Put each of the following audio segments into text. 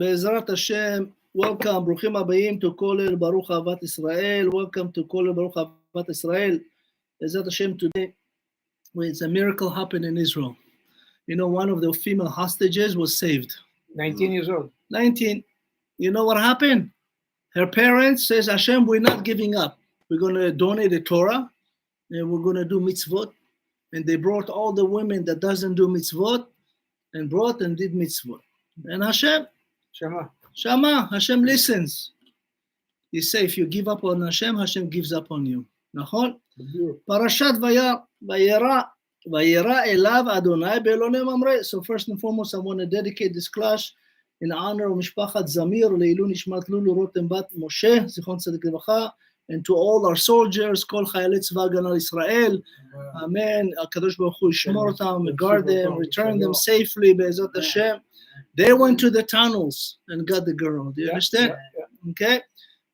בעזרת השם, welcome, ברוכים הבאים to Kollel Baruch A'Hvat Israel. Welcome to Kollel Baruch A'Hvat Israel. בעזרת השם, today, it's a miracle happened in Israel. You know, one of the female hostages was saved. 19 years old. 19. You know what happened? Her parents says, Hashem, we're not giving up. We're going to donate the Torah, and we're going to do mitzvot. And they brought all the women that doesn't do mitzvot, and brought and did mitzvot. And Hashem, Shama, Hashem listens. He say, if you give up on Hashem, Hashem gives up on you. נכון? Parashat וירא אליו אדוני באלוני ממרא. So first and foremost, I want to dedicate this class in honor of משפחת זמיר, לעילוי נשמת לולו, רותם, בת-שבע, זיכרון צדיק לברכה, and to all our soldiers, כל חיילי צבא הגנה לישראל. Amen. הקדוש ברוך הוא ישמור אותם, guard them, return them safely, בעזרת השם. They went to the tunnels and got the girl. Do you understand? Okay?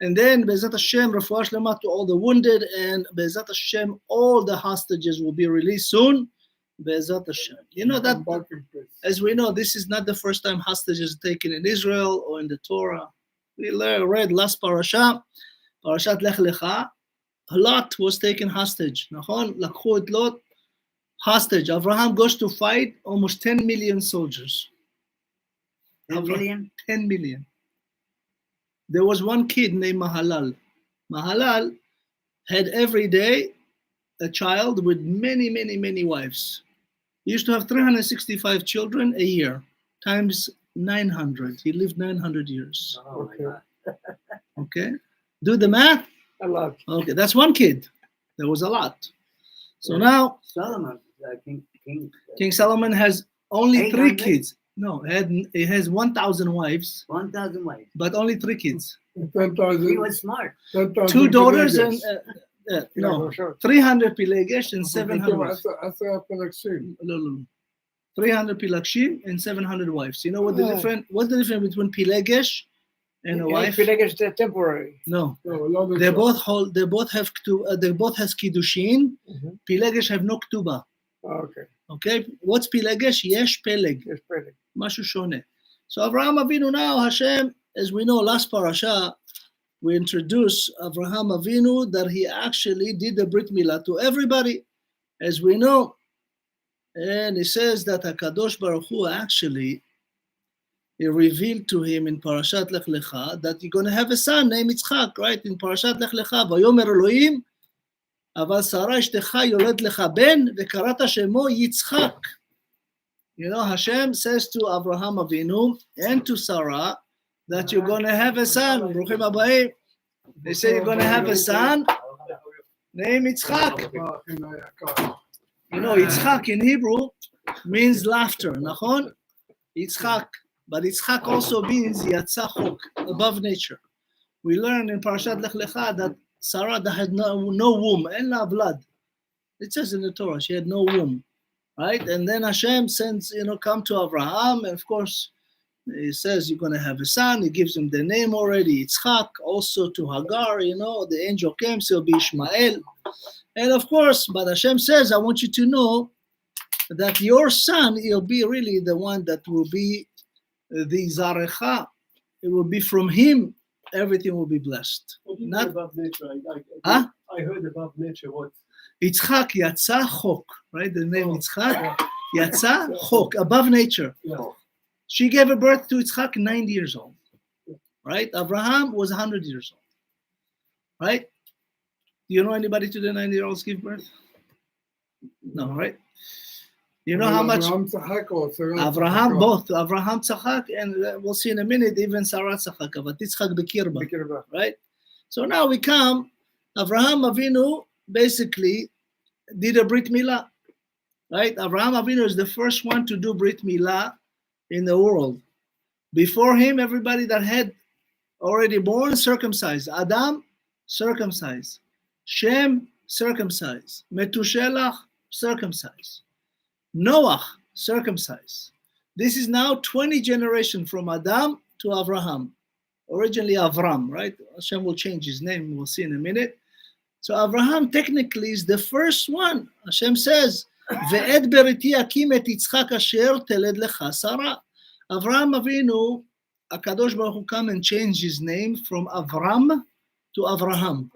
And then, Be'ezat Hashem, refuah shlema to all the wounded, and Be'ezat Hashem, all the hostages will be released soon. Be'ezat Hashem. You know that, as we know, this is not the first time hostages taken in Israel or in the Torah. We read last parasha, Parashat Lech Lecha, Lot was taken hostage. Nachon, לקחו את Lot hostage. Abraham goes to fight almost 10 million soldiers. 10 million? 10 million. There was one kid named Mahalal. Mahalal had every day a child with many, many, many wives. He used to have 365 children a year, times 900. He lived 900 years. Oh, okay. Okay? Do the math? A lot. Okay, that's one kid. There was a lot. So now, Solomon, King Solomon has only 3 800? kids. No, he has 1,000 wives. 1,000 wives. But only 3 kids. He was smart. 2 daughters and No, sure. 300 pilegesh and 700 wives. 300 pilakshim and 700 wives. You know what the difference? What's the difference between pilegesh and a wife? Pilegesh is temporary. No, they both hold. They both have they both has kiddushin. Pilegesh have no ktuba. Okay. Okay, what's pilegesh? Yesh peleg. Yes, Peleg. Mashu shone. So Avraham Avinu now, Hashem, as we know, last parasha, we introduced Avraham Avinu that he actually did the Brit Milah to everybody, as we know. And he says that HaKadosh Baruch Hu actually, he revealed to him in Parashat Lech Lecha that you're going to have a son named Yitzchak, right? In Parashat Lech Lecha, Vayomer Elohim, אבל שרה אשתך יולד לך בן, וקראת שמו יצחק. You know, Hashem says to Abraham Avinu and to Sarah that you're going to have a son. ברוכים הבאים. They say you're going to have a son named Yitzchak. You know, Yitzchak in Hebrew means laughter, נכון? Yitzchak. But Yitzchak also means יצא חוק, above nature. We learn in Parashat Lech Lecha that Sarah had no womb, and no blood. It says in the Torah, she had no womb, right? And then Hashem sends, come to Abraham, and of course, he says, you're going to have a son. He gives him the name already, Yitzchak. Also to Hagar, the angel came, so it'll be Ishmael. And of course, but Hashem says, I want you to know that your son, he'll be really the one that will be the Zarecha. It will be from him. Everything will be blessed. Not above nature. Huh? I heard above nature what? Yitzchak yatsa chok, right? The name Yitzchak yatsa chok, above nature. Yeah. She gave a birth to Yitzchak 90 years old, right? Abraham was 100 years old, right? Do you know anybody today 90-year-olds give birth? No, right? You know how much Abraham, both Abraham tzachak, and we'll see in a minute, even Sarah tzachak, but Yitzchak bekirba, right? So now we come, Abraham Avinu basically did a Brit Milah, right? Abraham Avinu is the first one to do Brit Milah in the world. Before him, everybody that had already born circumcised. Adam, circumcised. Shem, circumcised. Metushelach, circumcised. Noah, circumcised. This is now 20 generations from Adam to Abraham. Originally Avram, right? Hashem will change his name, we'll see in a minute. So Abraham technically is the first one. Hashem says, Ve'ed beriti akim et Yitzchak asher teled lecha Sarah. Avraham Avinu HaKadosh Baruch Hu come and change his name from Avram to Avraham,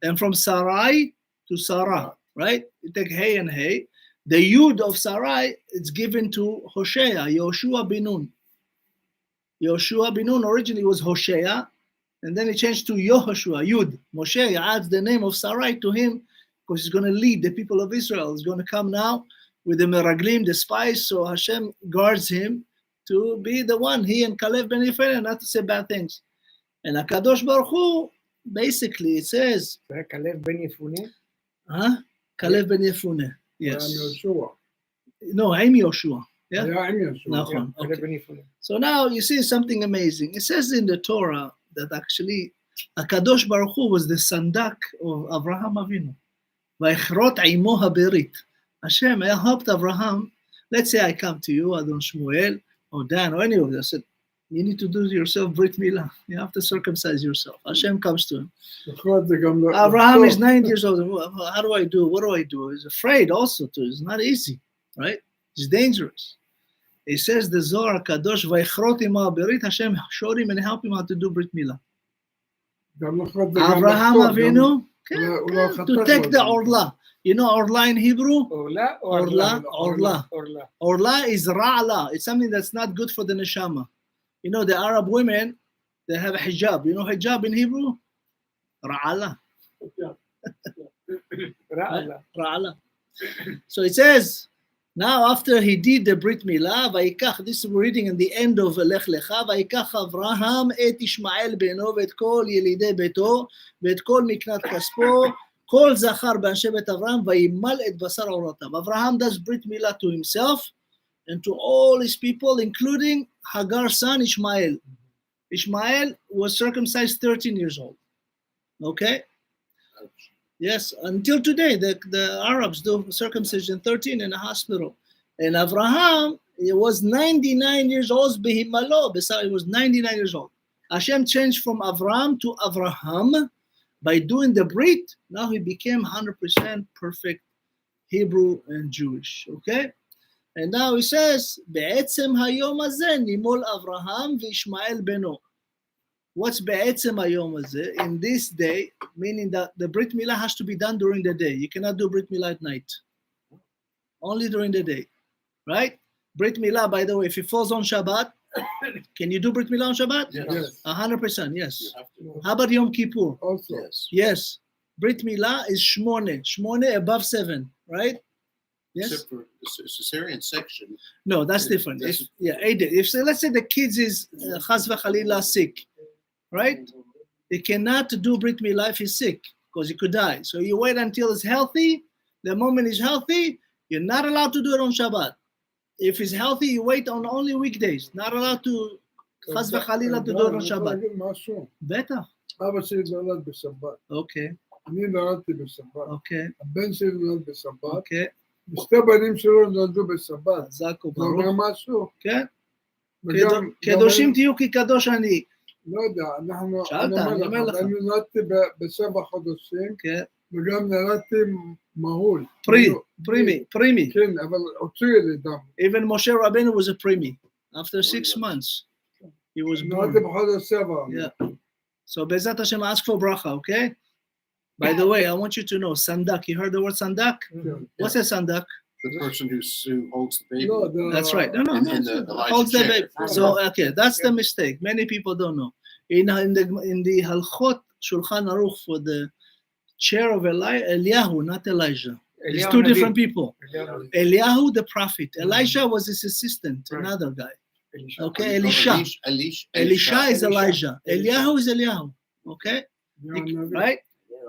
and from Sarai to Sarah, right? You take Hey and Hey. The Yud of Sarai, it's given to Hoshea, Yoshua bin Nun. Yoshua bin Nun originally was Hoshea, and then he changed to Yehoshua, Yud. Moshe adds the name of Sarai to him because he's going to lead the people of Israel. He's going to come now with the Meraglim, the spies, so Hashem guards him to be the one, he and Kollel ben Yefune, not to say bad things. And HaKadosh Baruch Hu, basically it says, Kollel ben Yefune? Kollel ben Yefune, yes. Yoshua. No, I'm Yoshua. Yeah. Yeah, I'm Yoshua. Okay. Kollel ben Yefune. So now you see something amazing. It says in the Torah that actually HaKadosh Baruch Hu was the sandak of Avraham Avinu. Vayichrot imo haberit. Hashem helped Avraham. Let's say I come to you, Adon Shmuel, or Dan, or any of them. I said, you need to do yourself Brit Milah. You have to circumcise yourself. Hashem comes to him. Avraham is 9 years old. How do I do? What do I do? He's afraid also too. It's not easy, right? It's dangerous. He says the Zohar Kadosh, Vayichrot imo haberit. Hashem showed him and helped him how to do Brit Milah. Avraham Avinu, to take the orla. You know orla in Hebrew? Orla? Orla is ra'ala. It's something that's not good for the neshama. You know, the Arab women, they have a hijab. You know hijab in Hebrew? Ra'ala. Ra'ala. So it says, now after he did the Brit Milah, Vayikach, this is reading in the end of Lech Lecha, Vayikach Avraham et Ishmael beno v'et kol yelidei beto v'et kol miknat kaspo Kol zachar b'anshe bet Avram vayimal et basar orotav. Avraham does Brit Milah to himself and to all his people, including Hagar's son Ishmael. Ishmael was circumcised 13 years old. Okay? Yes, until today, the Arabs do circumcision 13 in a hospital. And Avraham, he was 99 years old. He was 99 years old. Hashem changed from Avram to Avraham. By doing the Brit, now he became 100% perfect Hebrew and Jewish, okay? And now he says, בעצם היום הזה נימול אברהם וישמעאל בנו. What's בעצם היום הזה? In this day, meaning that the Brit Milah has to be done during the day. You cannot do Brit Milah at night. Only during the day, right? Brit Milah, by the way, if it falls on Shabbat, can you do Brit Milah on Shabbat? Yes. 100%, yes. How about Yom Kippur? Also. Yes. Brit Milah is Shmone above 7, right? Yes. Except for the Caesarean section. No, that's different. If let's say the kids is Chas v'Chalila sick, right? He cannot do Brit Milah if he's sick because he could die. So you wait until he's healthy. The moment he's healthy, you're not allowed to do it on Shabbat. If he's healthy, you wait on only weekdays. Not allowed to Chas v'Chalila to do it on Shabbat. Better. אבא שלי נולד בשבת. Okay. אני נולדתי בשבת. Okay. הבן שלי נולד בשבת. Okay. ושתי בנים שלו נולדו בשבת. חזק וברוך. זה אומר משהו? כן. קדושים תהיו כי קדוש אני. לא יודע, אני אומר לך. אני נולדתי ב7 חודשים. כן. וגם נולדתי מהול. פרימי. כן, אבל הוציאו ילידם. Even Moshe Rabbeinu was a primi. After 6 months, he was born. נולדתי בחודש 7. Yeah. So Bezat Hashem, ask for bracha, okay? By the way, I want you to know, sandak. You heard the word sandak? Yeah. What's a sandak? The person who holds the baby. No, That's right. No. The Holds the baby. chair. So, okay, that's the mistake. Many people don't know. In the Halchot Shulchan Aruch for the chair of Eliyahu, not Elijah. It's two different people. Eliyahu, the prophet. Elijah was his assistant, another guy. Okay, Elisha. Elisha is Elijah. Eliyahu is Eliyahu. Okay? Right?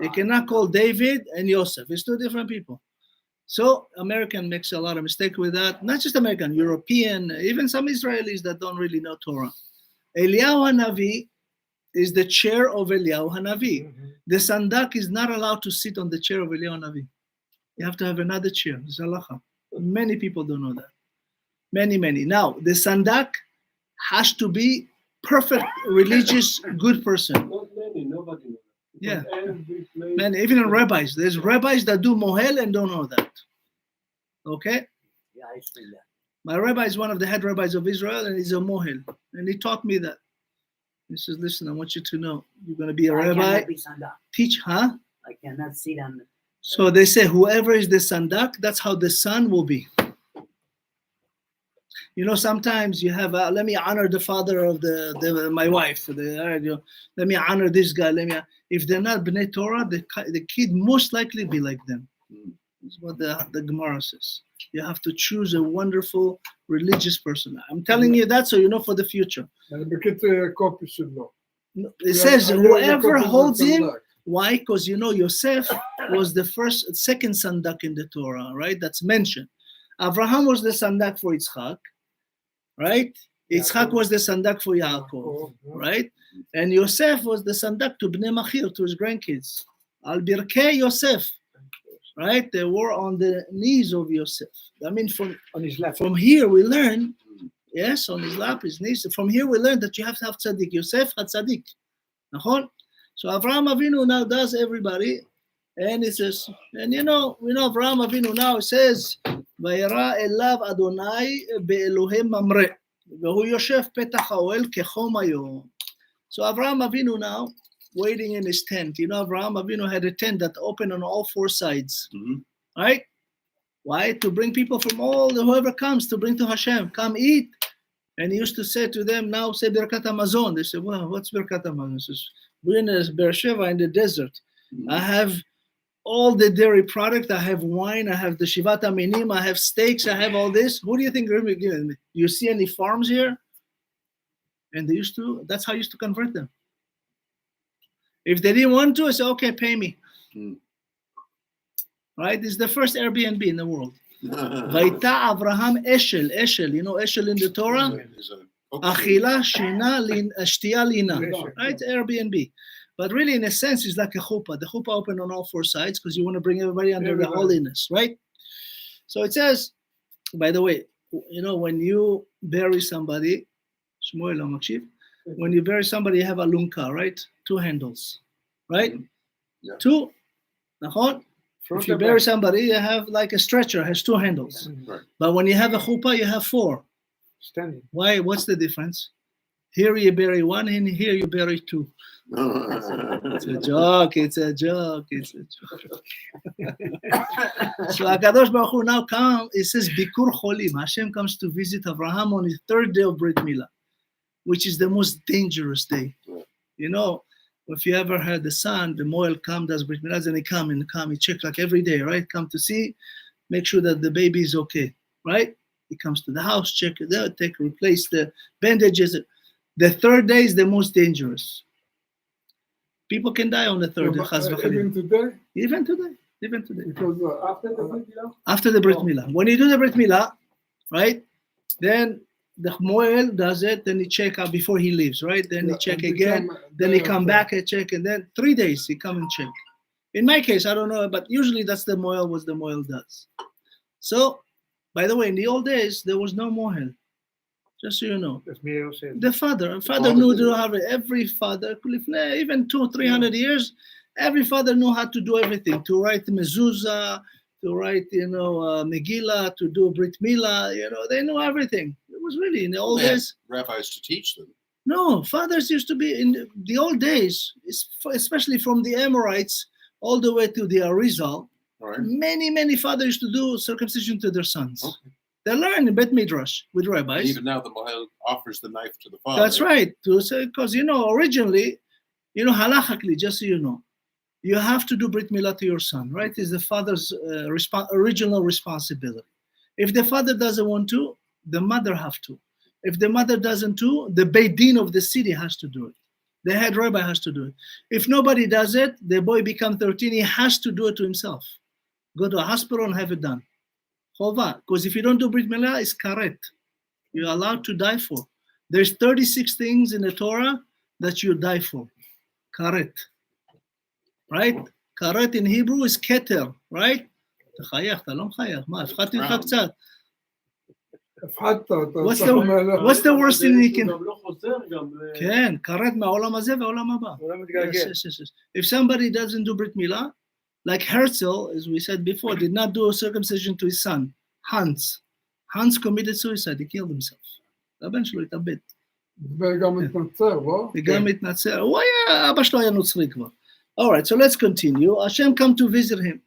You cannot call David and Yosef. It's two different people. So American makes a lot of mistake with that. Not just American, European, even some Israelis that don't really know Torah. Eliyahu Hanavi is the chair of Eliyahu Hanavi. The sandak is not allowed to sit on the chair of Eliyahu Hanavi. You have to have another chair. It's halacha. Many people don't know that. Many. Now, the sandak has to be perfect, religious, good person. Not many, nobody knows. Yeah. Many, even in rabbis. There's rabbis that do mohel and don't know that. Okay? Yeah, I see that. My rabbi is one of the head rabbis of Israel and he's a mohel. And he taught me that. He says, listen, I want you to know, you're going to be a I rabbi. cannot be sandak. Teach, huh? I cannot sit on. So they say, whoever is the sandak, that's how the son will be. You know, sometimes you have, let me honor the father of my wife. Let me honor this guy. If they're not Bnei Torah, the kid most likely be like them. That's what the Gemara says. You have to choose a wonderful religious person. I'm telling you that so you know for the future. בקיצור, קופי שלו. It says, whoever holds him, why? Because you know, Yosef was the second sandak in the Torah, right? That's mentioned. Abraham was the sandak for Yitzchak, right? Yitzchak was the sandak for Yaakov, right? And Yosef was the sandak to Bnei Machir, to his grandkids. Al Birkei Yosef, right? They were on the knees of Yosef. I mean, On his lap. from here we learn, yes, on his lap, his knees. From here we learn that you have to have tzaddik. Yosef had tzaddik. Nachon? So Avraham Avinu now does everybody, and it says, and we know Avraham Avinu now, it says, וירא אליו אדוני באלוהים ממרא, והוא יושב פתח האוהל כחום היום. So Avraham Avinu now, waiting in his tent. Avraham Avinu had a tent that opened on all four sides, right? Why? To bring people from whoever comes, to bring to Hashem, come eat. And he used to say to them, now say Birkat HaMazon. They said, well, what's Birkat HaMazon? He says, we're in בת-שבע in the desert. I have all the dairy product. I have wine. I have the Shivat HaMinim. I have steaks. I have all this. Who do you think you're giving me? Do you see any farms here? And that's how I used to convert them. If they didn't want to, I said, okay, pay me. Right? This is the first Airbnb in the world. Vaita Avraham Eshel. Eshel, Eshel in the Torah? Achila, Shina, Shtia, Lina. Right? Airbnb. But really, in a sense, it's like a chuppah. The chuppah open on all four sides because you want to bring everybody under the holiness, right? So it says, by the way, when you bury somebody, Shmuel HaMakshiv, when you bury somebody, you have a lunka, right? 2 handles, right? Yeah. 2. If you bury somebody, you have like a stretcher, has 2 handles. Right. But when you have a chuppah, you have 4. Standing. Why? What's the difference? Here you bury 1, and here you bury 2. It's a joke. So HaKadosh Baruch Hu now comes, it says, Bikur Cholim. Hashem comes to visit Avraham on his 3rd day of Brit Milah, which is the most dangerous day. If you ever had the son, the Moel come, does Brit Milah, and he check like every day, right? Come to see, make sure that the baby is okay, right? He comes to the house, check it out, replace the bandages. The 3rd day is the most dangerous. People can die on the 3rd day. Even today? Even today. Because After the Brit Milah. When you do the Brit Milah, right? Then the Moel does it, then he check out before he leaves, right? Then he check again, then he come back and check, and then 3 days he come and check. In my case, I don't know, but usually that's the Moel, what the Moel does. So, by the way, in the old days, there was no Moel. Just so you know. The father knew to have it. Every father, even 200-300 years, every father knew how to do everything. To write mezuzah, to write, Megillah, to do Brit Milah, they knew everything. It was really in the old days. Rabbis to teach them. No, fathers used to be in the old days, especially from the Amorites all the way to the Arizal. Right. Many fathers used to do circumcision to their sons. Okay. They learn in Bet Midrash with rabbis. And even now, the Mohel offers the knife to the father. That's right. Because, originally, halachically, just so you know, you have to do Brit Milah to your son, right? It's the father's original responsibility. If the father doesn't want to, the mother have to. If the mother doesn't do, the Beit Din of the city has to do it. The head rabbi has to do it. If nobody does it, the boy becomes 13, he has to do it to himself. Go to a hospital and have it done. Chova, because if you don't do Brit Milah, it's karet. You're allowed to die for. There's 36 things in the Torah that you die for. Karet. Right? Karet in Hebrew is keter, right? What's the worst thing you can... כן, karet מהעולם הזה והעולם הבא. Yes. If somebody doesn't do Brit Milah, like Herzl, as we said before, did not do a circumcision to his son, Hans. Hans committed suicide. He killed himself. הבן שלו התאבד. וגם מתנצר, לא? וגם מתנצר. הוא היה, אבא שלו היה נוצרי כבר. All right, so let's continue. Hashem come to visit him.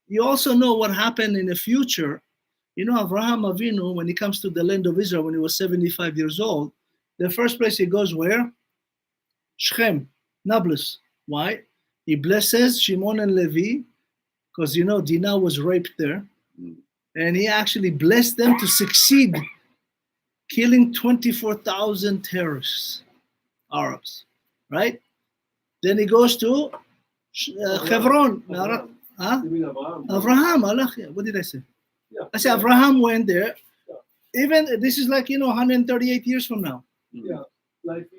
You also know what happened in the future. You know, Avraham Avinu, when he comes to the land of Israel when he was 75 years old, the first place he goes where? Shechem, Nablus. Why? He blesses Shimon and Levi, because, you know, Dinah was raped there. And he actually blessed them to succeed, killing 24,000 terrorists, Arabs, right? Then he goes to Hebron. Huh? Avraham, what did I say? Yeah. I said Avraham went there. Even, this is like, you know, 138 years from now. Yeah, like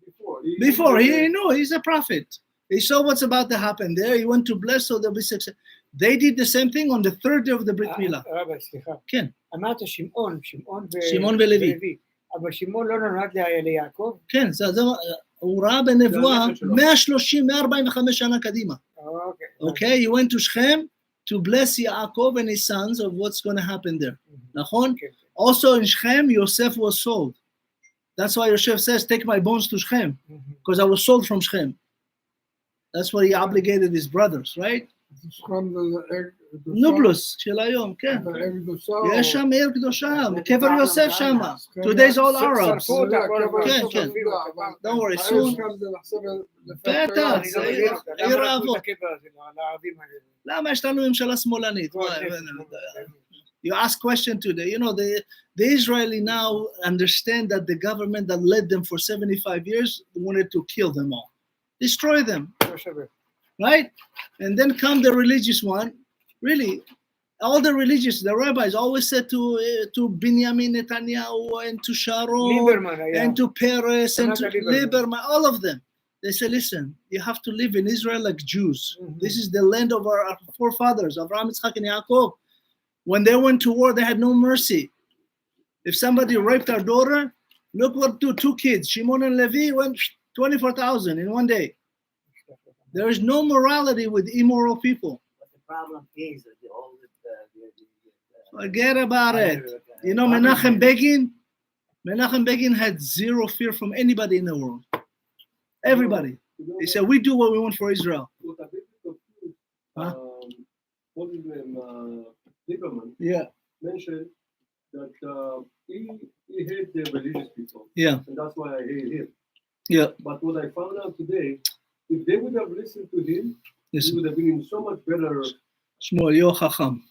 before. Before, he knew, he's a prophet. He saw what's about to happen there. He went to bless, so there'll be success. They did the same thing on the third day of the Brit Milah. רבי, סליחה. כן. אמרת שמעון שמעון ולוי. אבל שמעון לא נולד ליעקב? כן, הוא ראה בנבואה 145 שנה קדימה. Okay, he went to Shechem to bless Yaakov and his sons of what's going to happen there. נכון? Also in Shechem, Yosef was sold. That's why Yosef says, take my bones to Shechem, because I was sold from Shechem. That's what he obligated his brothers, right? נובלוס של היום, כן. יש שם עיר קדושה, קבר יוסף שם. Today's all Arabs. כן, כן. Don't worry, soon. בטח, זה עיר האבות. למה יש לנו ממשלה שמאלנית? You ask question today. You know, the Israeli now understand that the government that led them for 75 years wanted to kill them all. Destroy them. Right? And then come the religious one. Really, all the religious, the rabbis always said to Benjamin Netanyahu and to Sharon and to Peres and to Lieberman, all of them. They say, listen, you have to live in Israel like Jews. This is the land of our forefathers, Abraham, Yitzchak, and Yaakov. When they went to war, they had no mercy. If somebody raped our daughter, look what two kids, Shimon and Levi, went 24,000 in one day. There is no morality with immoral people. But the problem is that forget about it. You know, Menachem Begin had zero fear from anybody in the world. Everybody. He said, we do what we want for Israel. Huh? Lieberman mentioned that he hated the religious people. Yeah. And that's why I hate him. Yeah. But what I found out today, if they would have listened to him, he would have been in so much better. Shmuel, you're a chacham.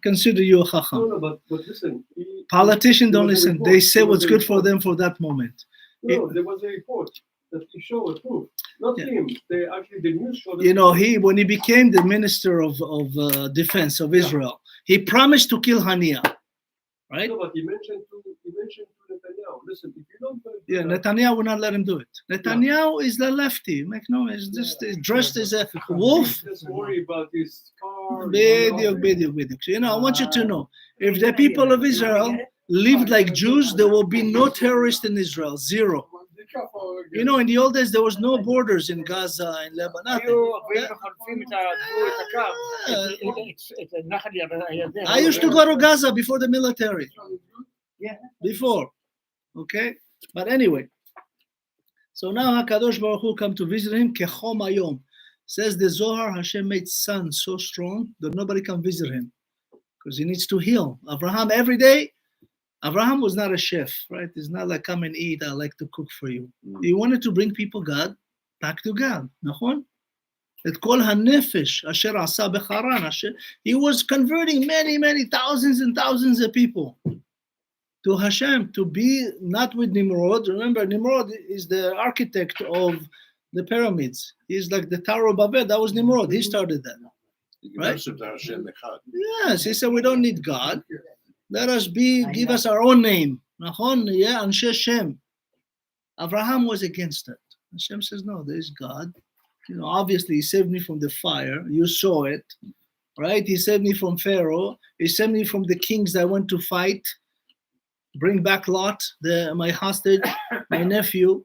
Consider you a chacham. No, but listen. Politicians don't listen. They say what's good for them for that moment. No, there was a report that he showed a proof. Not him. They actually, the news showed. You know, when he became the minister of defense of Israel, he promised to kill Hania, right? No, but he mentioned to Netanyahu. Listen, if you don't. Netanyahu will not let him do it. Netanyahu is the lefty. Make no, he's just dressed as a wolf. Just worry about his car. Bediuk. You know, I want you to know, if the people of Israel lived like Jews, there will be no terrorists in Israel. Zero. You know, in the old days, there was no borders in Gaza and Lebanon. I used to go to Gaza before the military. Yeah. Before. Okay? But anyway. So now HaKadosh Baruch Hu come to visit him. Kechom Hayom. Says the Zohar, Hashem made sun so strong that nobody can visit him. Because he needs to heal. Abraham, every day, Abraham was not a chef, right? It's not like, come and eat, I like to cook for you. He wanted to bring people God back to God. נכון? את כל הנפש אשר עשה בחרן. He was converting many thousands and thousands of people to Hashem, to be not with Nimrod. Remember, Nimrod is the architect of the pyramids. He's like the Tower of Babel. That was Nimrod. He started that. Right? Yes, he said, we don't need God. Let us give us our own name. Nachon, yeah, Anshe Shem. Abraham was against that. Hashem says, no, there is God. You know, obviously, he saved me from the fire. You saw it, right? He saved me from Pharaoh. He saved me from the kings that went to fight. Bring back Lot, my hostage, my nephew,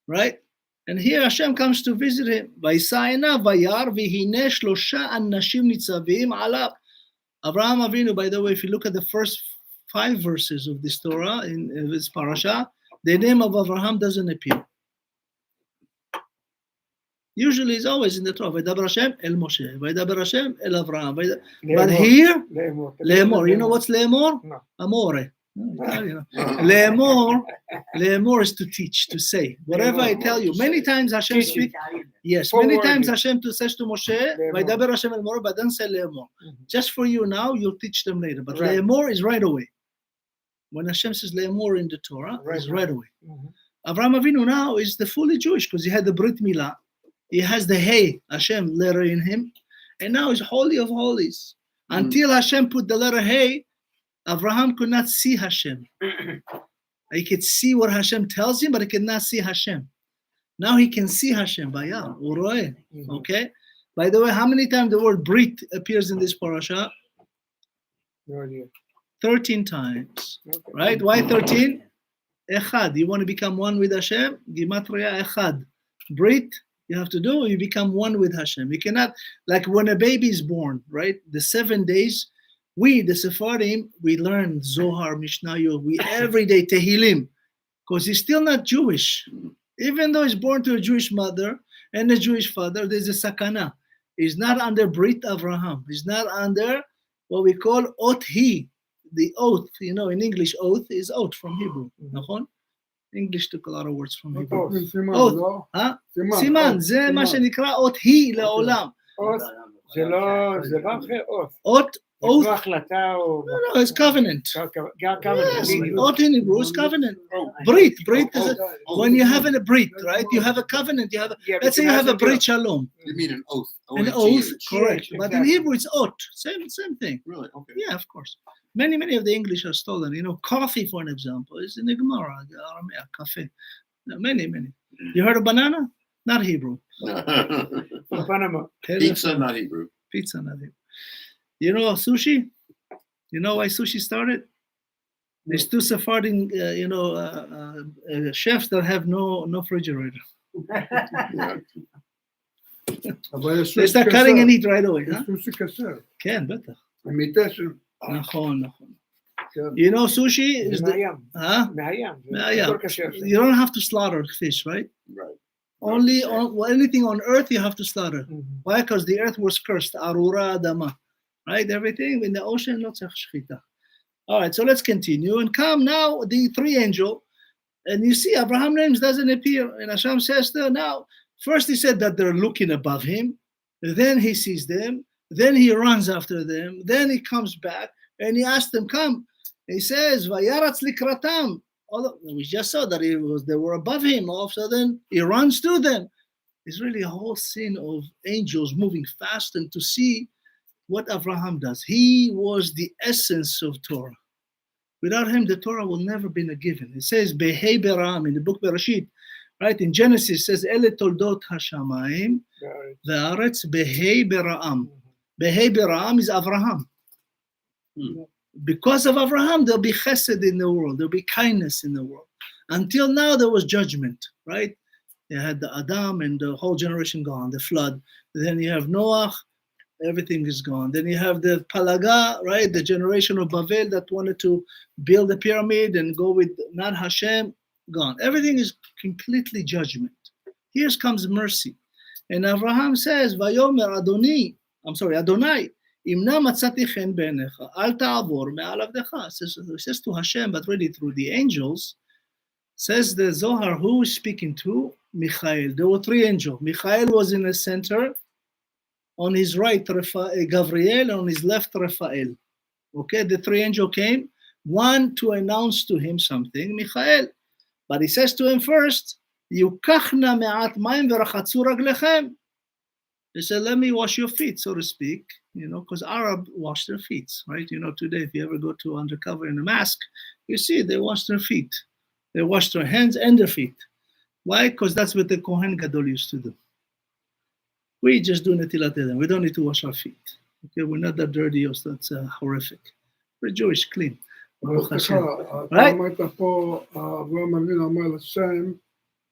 right? And here Hashem comes to visit him. Vayisayna vayar v'hine shlosha anashim nitzavim alav. Abraham Avinu, by the way, if you look at the first 5 verses of this Torah in this parasha, the name of Abraham doesn't appear. Usually it's always in the Torah. וידבר השם אל משה, וידבר השם אל אברהם. But here, לאמור. You know what's לאמור? No. Amore. Le'emor is to teach, to say. Whatever I tell you. Many times Hashem speaks. Yes, many times Hashem says to Moshe, "Vaydaber Hashem el Mor," but then say le'emor. Just for you now, you'll teach them later. But Right. le'emor is right away. When Hashem says le'emor in the Torah, it's right away. Avraham Avinu now is the fully Jewish because he had the Brit Milah. He has the Hey Hashem letter in him, and now he's holy of holies. Until Hashem put the letter Hey, Abraham could not see Hashem. He could see what Hashem tells him, but he could not see Hashem. Now he can see Hashem. Okay? By the way, how many times the word Brit appears in this parasha? No idea. 13 times. Okay. Right? Why 13? Echad. You want to become one with Hashem? Gimatria Echad. Brit, you have to do, you become one with Hashem. You cannot, like when a baby is born, right? The 7 days, we, the Sephardim, we learn Zohar, Mishnayot, we every day Tehillim, because he's still not Jewish. Even though he's born to a Jewish mother and a Jewish father, there's a sakana. He's not under Brit Avraham. He's not under what we call Ot Hi, the oath. You know, in English, oath is oath from Hebrew. נכון? English took a lot of words from Hebrew. Oath. סימן, זה מה שנקרא אות היא לעולם. אות, זה לא אחרי אות. אות, oath. לא החלטה או... No, it's covenant. Yes, oath in Hebrew is covenant. Brit is a, when you have a Brit, right? You have a covenant. You have a, let's say you have a Brit Shalom. You mean an oath? An O-A-T-H. oath, correct. But in Hebrew it's ot. Same thing. Really? Okay. Yeah, of course. Many of the English are stolen. You know, coffee, for an example, is in the Gemara, the Aramaic, cafe. Many. You heard of banana? Not Hebrew. Panama. Pizza, not Hebrew. Pizza, not Hebrew. You know sushi? You know why sushi started? There's two Sephardim, chefs that have no refrigerator. Yeah. They start cutting and eat right away. Huh? סושי כשר. כן, בטח. המיטשן. נכון. You know sushi is the... מהים. Huh? מהים. מהים. You don't have to slaughter fish, right? Right. Only anything on earth you have to slaughter. Why? Because the earth was cursed. Arura Adama. Right? Everything in the ocean, not shchita. All right, so let's continue. And come now, the three angel. And you see, Abraham's name doesn't appear. And Hashem says there now, first he said that they're looking above him. Then he sees them. Then he runs after them. Then he comes back. And he asks them, come. He says, Vayaratz likratam. We just saw that they were above him. All of a sudden, he runs to them. It's really a whole scene of angels moving fast and to see what Abraham does. He was the essence of Torah. Without him, the Torah will never be given. It says, Behei Beram, in the book Bereshit, right? In Genesis, it says, Ele toldot hashamayim, ve'aretz Behei Beram. Behei Beram is Abraham. Because of Abraham, there'll be chesed in the world. There'll be kindness in the world. Until now, there was judgment, right? You had the Adam and the whole generation gone, the flood. Then you have Noah, everything is gone. Then you have the Palaga, right? The generation of Babel that wanted to build a pyramid and go with not Hashem, gone. Everything is completely judgment. Here comes mercy. And Abraham says, Vayomer Adonai, Imna matzati chen b'einecha, al ta'avor me'al avdecha. It says to Hashem, but really through the angels, says the Zohar, who is speaking to? Michael. There were three angels. Michael was in the center. On his right, Gabriel, and on his left, Raphael. Okay, the three angels came, one to announce to him something, Michael. But he says to him first, Yukachna me'at mayim v'rachatzu raglechem. He said, let me wash your feet, so to speak, because Arab wash their feet, right? Today, if you ever go to undercover in a mask, you see they wash their feet. They wash their hands and their feet. Why? Because that's what the Kohen Gadol used to do. We just do netilat yadayim. We don't need to wash our feet. Okay, we're not that dirty, so that's horrific. We're Jewish, clean. Baruch Hashem. Right? אמרת פה, אברהם אבינו אמר לשם,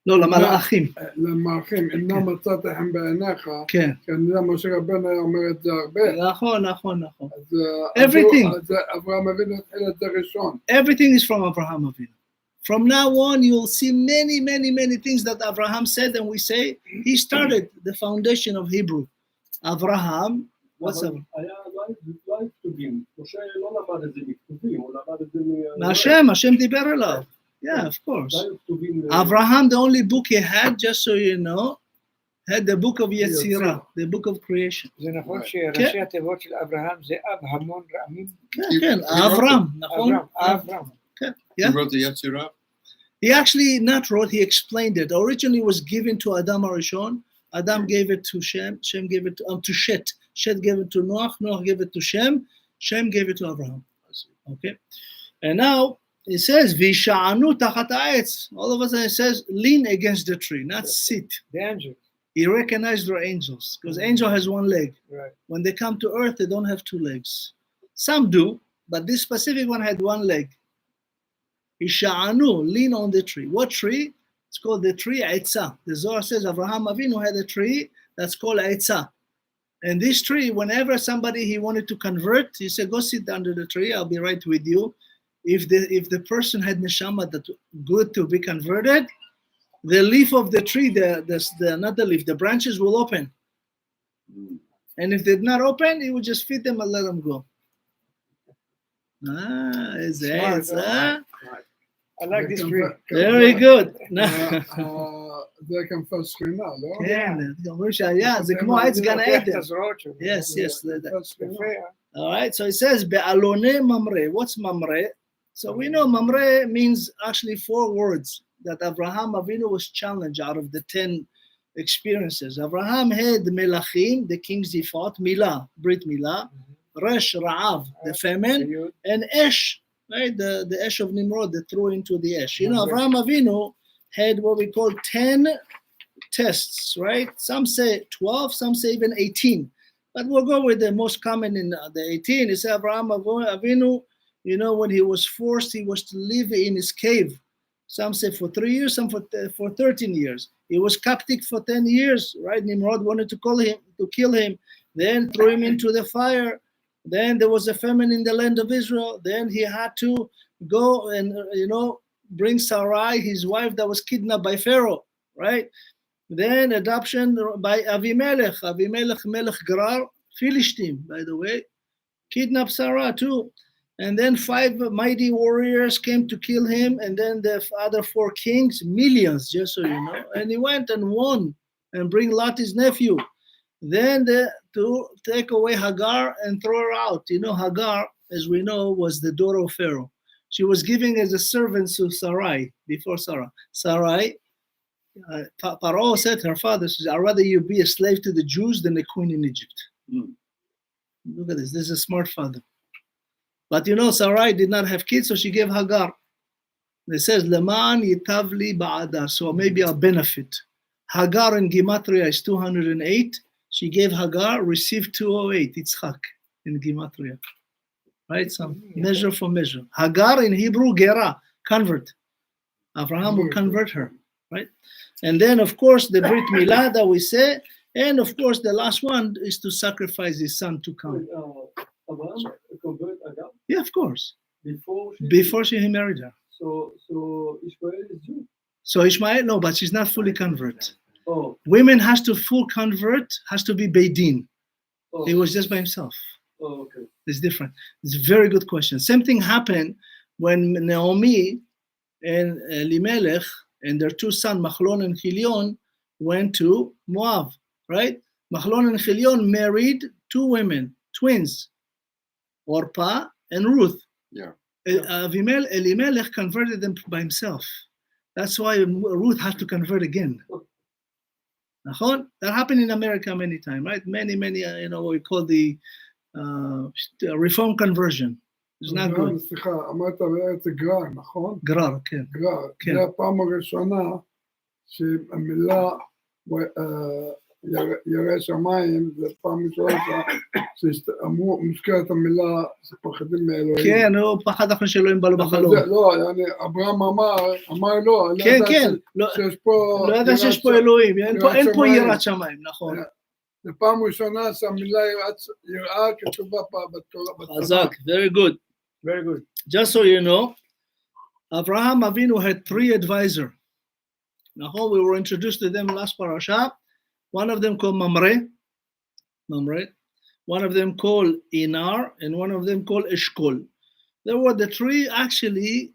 לא, למלאכים. למלאכים, אינה מצאתי חן בעיניך, כן. כי אני יודע משה רבנו היה אומר את זה הרבה. נכון. אז Everything. אברהם אבינו התחיל את זה ראשון. Everything is from Abraham Avinu. From now on, you'll see many, many, many things that Abraham said, and we say he started the foundation of Hebrew. Abraham, what's up? לא היו כתובים. משה לא למד את זה מכתובים, הוא למד את זה Hashem דיבר אליו. Yeah, of course. לא היו כתובים. Abraham, the only book he had, just so you know, had the book of Yetzirah, the book of creation. זה נכון שראשי התיבות של אברהם זה אב המון רעמים? כן, אברהם, נכון? אברהם. He wrote the Yetzirah. He actually not wrote, he explained it. Originally it was given to Adam Arishon. Adam gave it to Shem. Shem gave it to Shet. Shet gave it to Noach. Noach gave it to Shem. Shem gave it to Abraham. Okay. And now it says, Visha'anu tachat ha'etz. All of a sudden it says, lean against the tree, not sit. The angel. He recognized their angels because angel has one leg. Right. When they come to earth, they don't have two legs. Some do, but this specific one had one leg. Isha'anu, lean on the tree. What tree? It's called the tree Eitzah. The Zohar says Abraham Avinu had a tree that's called Eitzah. And this tree, whenever somebody he wanted to convert, he said, go sit under the tree, I'll be right with you. If the person had neshama that good to be converted, the leaf of the tree, not the leaf, the branches will open. And if they did not open, he would just feed them and let them go. Is it? I like this tree. Very good. זה כנפי שכינה, לא? כן, אומרים שהיה, זה כמו עץ גן עדן. Yes, yes. יפה. All right, so it says, בעלוני ממרא. What's ממרא? So we know mamre means actually 4 words that Abraham Avinu was challenged out of the 10 experiences. Abraham had melachim, the kings he fought, milah, brit milah, resh, ra'av, the famine, and esh, right, the esh of Nimrod that threw into the esh. You know, Abraham Avinu had what we call 10 tests, right? Some say 12, some say even 18. But we'll go with the most common in the 18. It says Abraham Avinu, you know, when he was forced, he was to live in his cave. Some say for 3 years, some for 13 years. He was captive for 10 years, right? Nimrod wanted to kill him, then threw him into the fire. Then there was a famine in the land of Israel. Then he had to go and, you know, bring Sarai, his wife that was kidnapped by Pharaoh, right? Then adoption by Avimelech. Avimelech Melech Gerar, Philistine, by the way, kidnapped Sarah too. And then 5 mighty warriors came to kill him, and then the other 4 kings, millions, just so you know. And he went and won and bring Lot, his nephew. Then to take away Hagar and throw her out. You know, Hagar, as we know, was the daughter of Pharaoh. She was giving as a servant to Sarai, before Sarah. Sarai, Paro said to her father, says, I'd rather you be a slave to the Jews than a queen in Egypt. Look at this. This is a smart father. But you know, Sarai did not have kids, so she gave Hagar. It says, Leman yitavli ba'ada, so maybe I'll benefit. Hagar in Gematria is 208. She gave Hagar, received 208, Yitzchak in Gematria. Right? Some measure for measure. Hagar in Hebrew, Gera, convert. Abraham will convert her. Right? And then, of course, the Brit Milah that we say, and of course, the last one is to sacrifice his son to come. Abraham converted Hagar? Yeah, of course. Before he married her. So Ishmael is Jew? So Ishmael, no, but she's not fully convert. Oh. Women has to full convert, has to be Beidin. Oh. He was just by himself. Oh, okay. It's different. It's a very good question. Same thing happened when Naomi and Elimelech and their 2 sons, Machlon and Chilion, went to Moab, right? Machlon and Chilion married 2 women, twins, Orpah and Ruth. Yeah. Elimelech converted them by himself. That's why Ruth had to convert again. That happened in America many times, right? Many, you know, what we call the reform conversion. It's not good. סליחה, אמרת בארץ גרר, נכון? גרר, כן. גרר. כן. זה הפעם הראשונה שהמילה ירא שמיים, זה פעם ראשונה שאמרו, מוזכרת המילה שפחדים מאלוהים. כן, הוא פחד אחרי שאלוהים בא לו בחלום. לא, אברהם אמר לא, כן, כן. לא ידע שיש פה אלוהים, אין פה יראת שמיים, נכון. זה פעם ראשונה שהמילה יראה כתובה בתורה. חזק, very good. Very good. Just so you know, Avraham Avinu had 3 advisors. Now, we were introduced to them last parasha. One of them called Mamre. One of them called Inar, and one of them called Eshkol. There were the 3 actually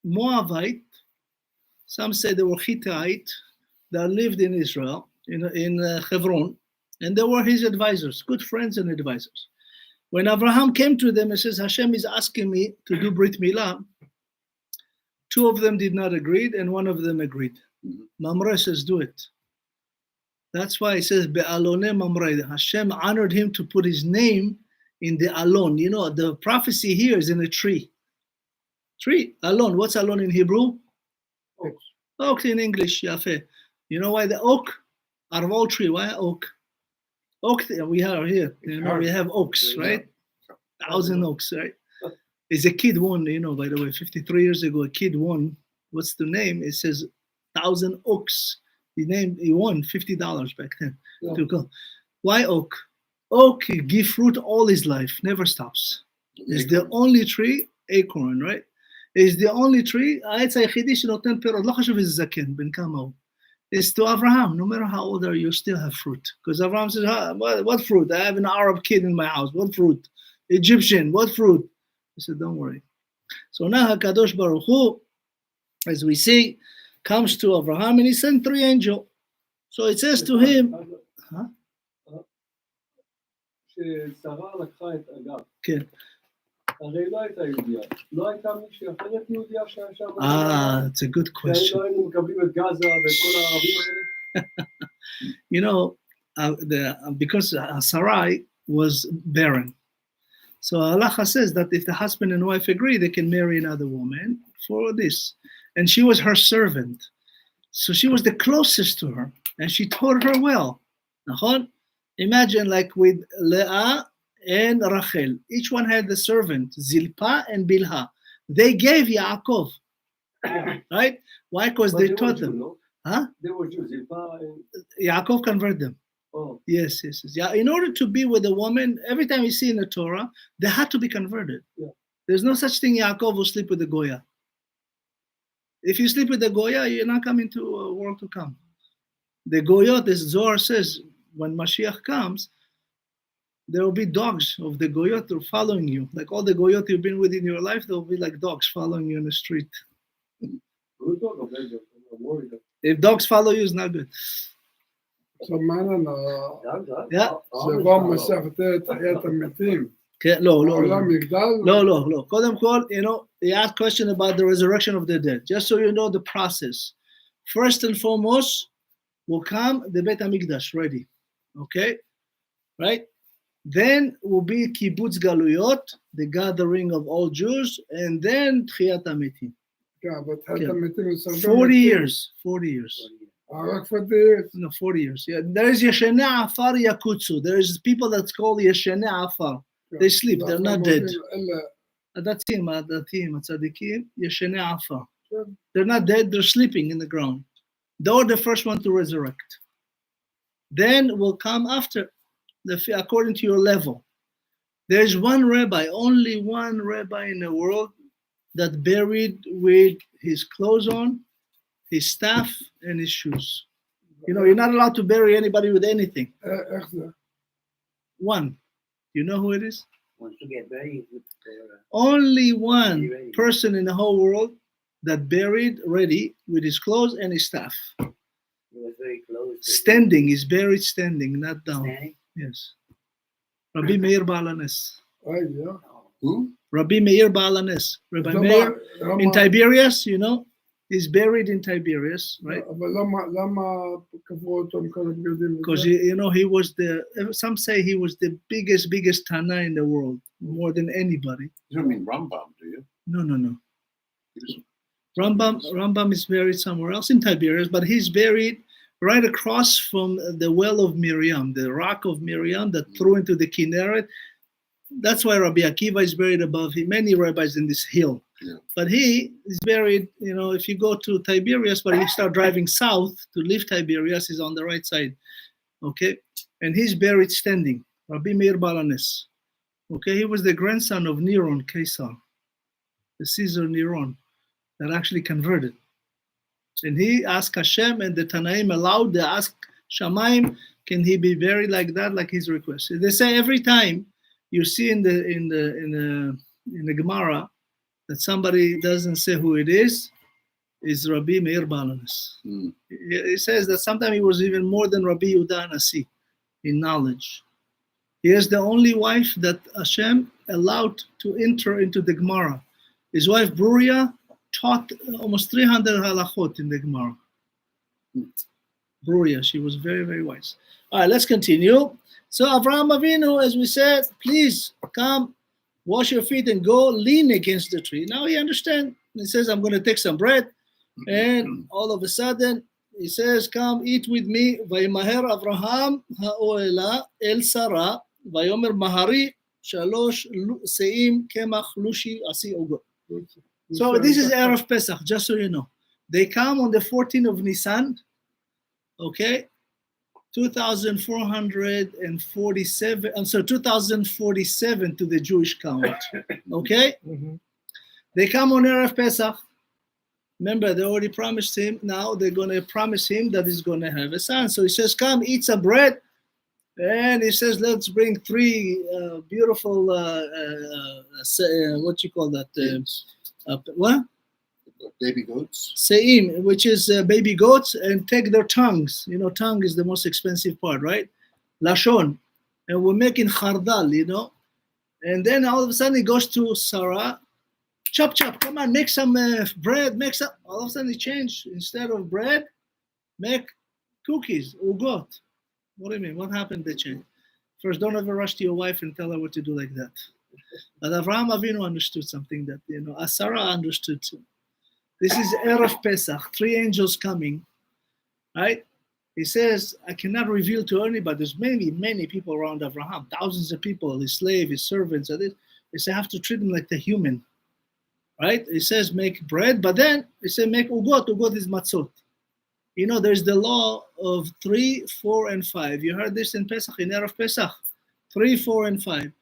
Moabite. Some say they were Hittite that lived in Israel, in Hebron, and they were his advisors, good friends and advisors. When Abraham came to them and says, Hashem is asking me to do Brit Milah, 2 of them did not agree, and 1 of them agreed. Mamre says, do it. That's why it says, Be'alone Mamre. Hashem honored him to put his name in the alon. You know, the prophecy here is in a tree. Tree, alon. What's alon in Hebrew? Oak. Oak in English, Yafeh. You know why the oak? Out of all tree, why oak? Oak, we have here, you know, we have oaks, right? 1,000 oaks, right? Is a kid won, you know, by the way, 53 years ago, a kid won. What's the name? It says 1,000 oaks. He won $50 back then to go. Why oak? Oak give fruit all his life, never stops. It's the only tree, acorn, right? It's the only tree, העץ היחידי שנותן פירות, לא חשוב איזה זקן, בן כמה הוא. It's to Abraham, no matter how old are you, still have fruit. Because Abraham says, what fruit? I have an Arab kid in my house. What fruit? Egyptian, what fruit? He said, don't worry. So now HaKadosh Baruch Hu, as we see, comes to Abraham and he sent 3 angels. So it says to him, ששרה לקחה את אגב. כן. הרי לא הייתה יהודיה. לא הייתה מישהי אחרת יהודיה שהיה שם. It's a good question. לא היינו מקבלים את גזה ואת כל הערבים האלה. You know, because Sarai was barren. So halacha says that if the husband and wife agree, they can marry another woman for this. And she was her servant. So she was the closest to her. And she taught her well. Imagine like with Leah and Rachel. Each one had the servant, Zilpah and Bilhah. They gave Yaakov. Right? Why? Because they taught them. No? Huh? They were Jews. Zilpah and... Yaakov converted them. Oh. Yes. Yeah. In order to be with a woman, every time you see in the Torah, they had to be converted. Yeah. There's no such thing Yaakov will sleep with the Goya. If you sleep with the Goya, you're not coming to a world to come. The Goyot, as Zohar says, when Mashiach comes, there will be dogs of the Goyot following you. Like all the Goyot you've been with in your life, they'll be like dogs following you in the street. If dogs follow you, it's not good. So, man, yeah. שבא מסכת תחיית המתים. כן, לא. העולם יגדל? לא. קודם כל, you know, he asked a question about the resurrection of the dead. Just so you know the process. First and foremost, will come the Beit HaMikdash ready. Okay? Right? Then will be Kibbutz Galuyot, the gathering of all Jews, and then Tchiyat HaMetim. Yeah, but תחיית המתים is 40 years. 40 years. רק 40 years. No, 40 years. Yeah, there is Yeshene Afar Yakutsu. There is people that's called Yeshene Afar. They sleep. They're not dead. Adatim, Tzadikim, Yeshene Afar. They're not dead. They're sleeping in the ground. They're the first one to resurrect. Then will come after, according to your level. There is one rabbi, only one rabbi in the world that buried with his clothes on, his staff, and his shoes. You know, you're not allowed to bury anybody with anything. One. You know who it is? Wants to get buried with only one person in the whole world that buried ready with his clothes and his staff. He was very close. Standing, he's buried standing, not down. Standing? Yes. Rabbi Meir Balanes. Who? Rabbi Meir Balanes. Rabbi Meir in Tiberias, you know, he's buried in Tiberias, right? Because, you know, he was some say he was the biggest Tana in the world, more than anybody. You don't mean Rambam, do you? No. Rambam is buried somewhere else in Tiberias, but he's buried right across from the well of Miriam, the rock of Miriam that threw into the Kinneret. That's why Rabbi Akiva is buried above him. Many rabbis in this hill. Yeah. But he is buried, you know, if you go to Tiberias, but you start driving south to leave Tiberias, he's on the right side. Okay? And he's buried standing. Rabbi Meir Balanes. Okay? He was the grandson of Neron, Caesar. The Caesar Neron. that actually converted. And he asked Hashem, and the Tanaim allowed. They asked Shamayim, can he be buried like that, like his request? They say every time you see in the Gemara that somebody doesn't say who it is Rabbi Meir Balanis. He says that sometimes he was even more than Rabbi Yehuda Nasi in knowledge. He is the only wife that Hashem allowed to enter into the Gemara. His wife Bruria taught almost 300 halachot in the Gemara. Bruria, she was very, very wise. All right, let's continue. So Avraham Avinu, as we said, please come, wash your feet and go lean against the tree. Now he understands. He says, I'm going to take some bread. And all of a sudden, he says, come eat with me. Vayimaher Avraham ha'oela el Sarah, vayomer mahari shalosh seim kemach lushi asi ogot. So this is Erev Pesach, just so you know. They come on the 14th of Nisan, okay? 2,447, I'm sorry, 2,047 to the Jewish count, okay? They come on Erev Pesach. Remember, they already promised him. Now they're going to promise him that he's going to have a son. So he says, come, eat some bread. And he says, let's bring three beautiful, what you call that? What? Baby goats. Seim, which is baby goats, and take their tongues. You know, tongue is the most expensive part, right? Lashon. And we're making chardal, you know. And then all of a sudden he goes to Sarah. Chop, come on, make some bread, make some. All of a sudden he changed. Instead of bread, make cookies, ugot. What do you mean? What happened? They changed. First, don't ever rush to your wife and tell her what to do like that. But Avraham Avinu understood something that, you know, Sarah understood too. This is Erev Pesach, 3 angels coming, right? He says, I cannot reveal to anybody. There's many people around Avraham, thousands of people, his slave, his servants. They say, I have to treat him like the human, right? He says, make bread, but then he said, make ugot. Ugot is matzot. You know, there's the law of 3, 4, and 5. You heard this in Pesach, in Erev Pesach, 3, 4, and 5.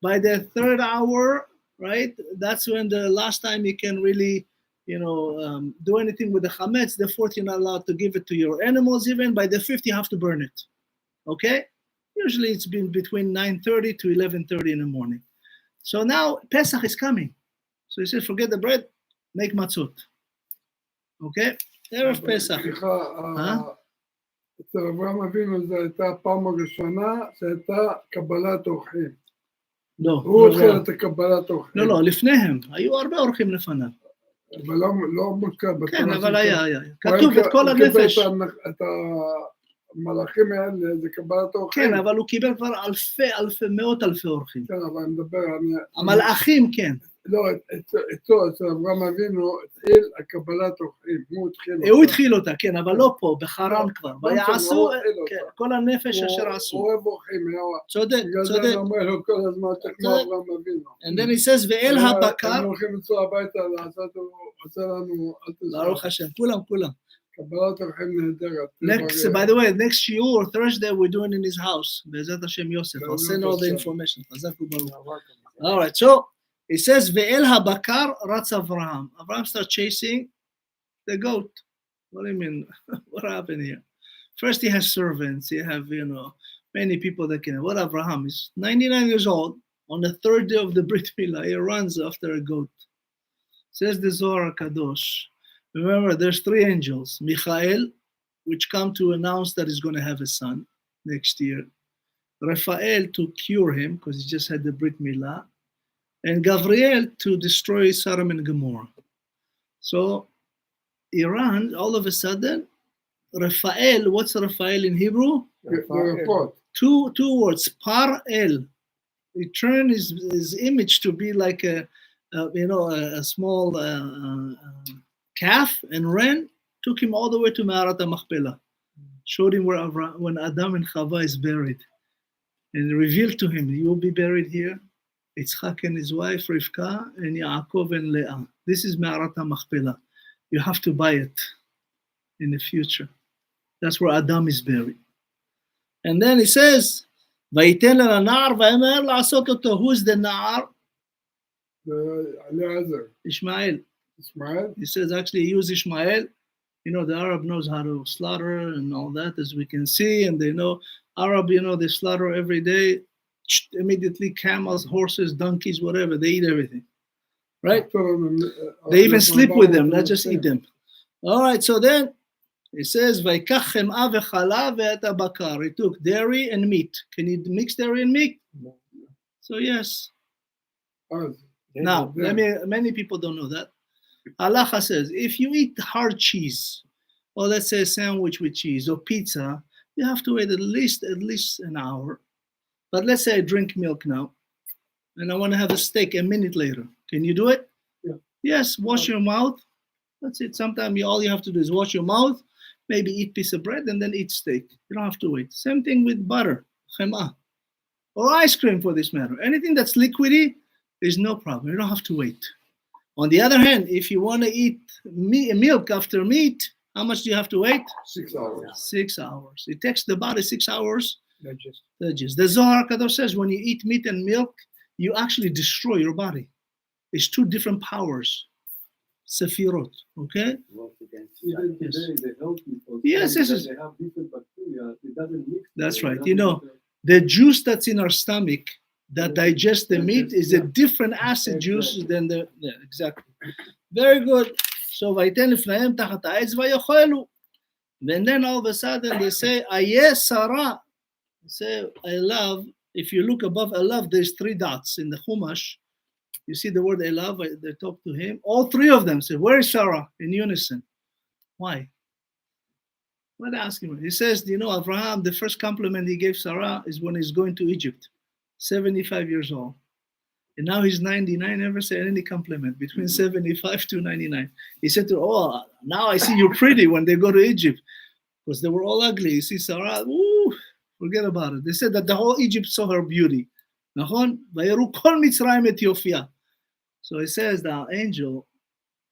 By the 3rd hour, right? That's when the last time you can really, you know, do anything with the chametz. The 4th, you're not allowed to give it to your animals. Even by the 5th, you have to burn it. Okay? Usually it's been between 9:30 to 11:30 in the morning. So now Pesach is coming. So he said, forget the bread, make matzot. Okay? Erev Pesach. אצל אברהם אבינו זו הייתה הפעם הראשונה שהייתה קבלת אורחים. לא. הוא התחיל את הקבלת אורחים. לא, לפניהם. היו הרבה אורחים לפניו. אבל לא מוזכר. כן, אבל היה. כתוב את כל הנפש. הוא קיבל את המלאכים האלה, זה קבלת אורחים. כן, אבל הוא קיבל כבר מאות אלפי אורחים. כן, אבל אני מדבר... המלאכים, כן. לא, אצל אברהם אבינו התחיל הקבלת אורחים. הוא התחיל אותה, כן, אבל לא פה, בחרן כבר. ויעשו כל הנפש אשר עשו. הוא אוהב אורחים. צודק. בגלל זה אני אומר לו כל הזמן, כמו אברהם אבינו. And then he says, ואל הבקר. הם הולכים לצוא הביתה לעשות, עושה לנו... ברוך השם, כולם. קבלת אורחים נהדרת. By the way, next שיעור, Thursday, we're doing in his house. בעזרת השם יוסף. I'll send all the information. חזק וברוך. All right, so it says, ואל הבקר רץ אברהם. Abraham starts chasing the goat. What do you mean? What happened here? First, he has servants. You have, you know, many people that can. What Abraham is 99 years old. On the 3rd day of the Brit Milah, he runs after a goat. Says the Zohar Kadosh. Remember, there's 3 angels. Michael, which come to announce that he's going to have a son next year. Raphael to cure him because he just had the Brit Milah. And Gabriel to destroy Sodom and Gomorrah. So Iran, all of a sudden, Raphael, what's Raphael in Hebrew? Two words, Par-El. He turned his image to be like a small calf and ran, took him all the way to Ma'arat HaMachpelah. Showed him when Adam and Chava is buried. And revealed to him, you will be buried here. Yitzchak and his wife Rivka and Yaakov and Leah. This is Ma'arat HaMachpelah. You have to buy it in the future. That's where Adam is buried. And then he says, "Vayiten la'nar v'emer la'asot oto." Who is the Na'ar? Eliezer. Ishmael. Ishmael? He says actually he used Ishmael. You know, the Arab knows how to slaughter and all that, as we can see, and they know Arab, you know, they slaughter every day, immediately camels, horses, donkeys, whatever, they eat everything, right? They even sleep with them, not just eat them. All right, so then it says, "Vayikach chem'a v'chalav ve'et habakar." He took dairy and meat. Can you mix dairy and meat? So yes. Now, many people don't know that. Halacha says, if you eat hard cheese, or let's say a sandwich with cheese or pizza, you have to wait at least an hour. But let's say I drink milk now, and I want to have a steak a minute later. Can you do it? Yeah. Yes, wash your mouth. That's it. Sometimes all you have to do is wash your mouth, maybe eat piece of bread, and then eat steak. You don't have to wait. Same thing with butter, chem'a, or ice cream for this matter. Anything that's liquidy is no problem. You don't have to wait. On the other hand, if you want to eat milk after meat, how much do you have to wait? 6 hours. 6 hours. It takes the body 6 hours. Digest. The Zohar Kadosh says when you eat meat and milk, you actually destroy your body. It's two different powers. Sefirot, okay? Even today, the health people, Yes, they this is- have different bacteria. It doesn't mix. That's right. It You know, doesn't- the juice that's in our stomach that digests the meat is a different acid juice than the, yeah, exactly. Very good. So, ויתן לפניהם תחת העץ ויאכלו. And then all of a sudden they say, Ayeh Sarah. They say, I love. If you look above I love, there's 3 dots in the Chumash. You see the word I love, they talk to him. All 3 of them say, where is Sarah? In unison. Why? What ask him? He says, you know, Abraham, the first compliment he gave Sarah is when he's going to Egypt, 75 years old. And now he's 99, never said any compliment between 75 to 99. He said to her, oh, now I see you're pretty when they go to Egypt. Because they were all ugly. You see Sarah, ooh, forget about it. They said that the whole Egypt saw her beauty. So he says the angel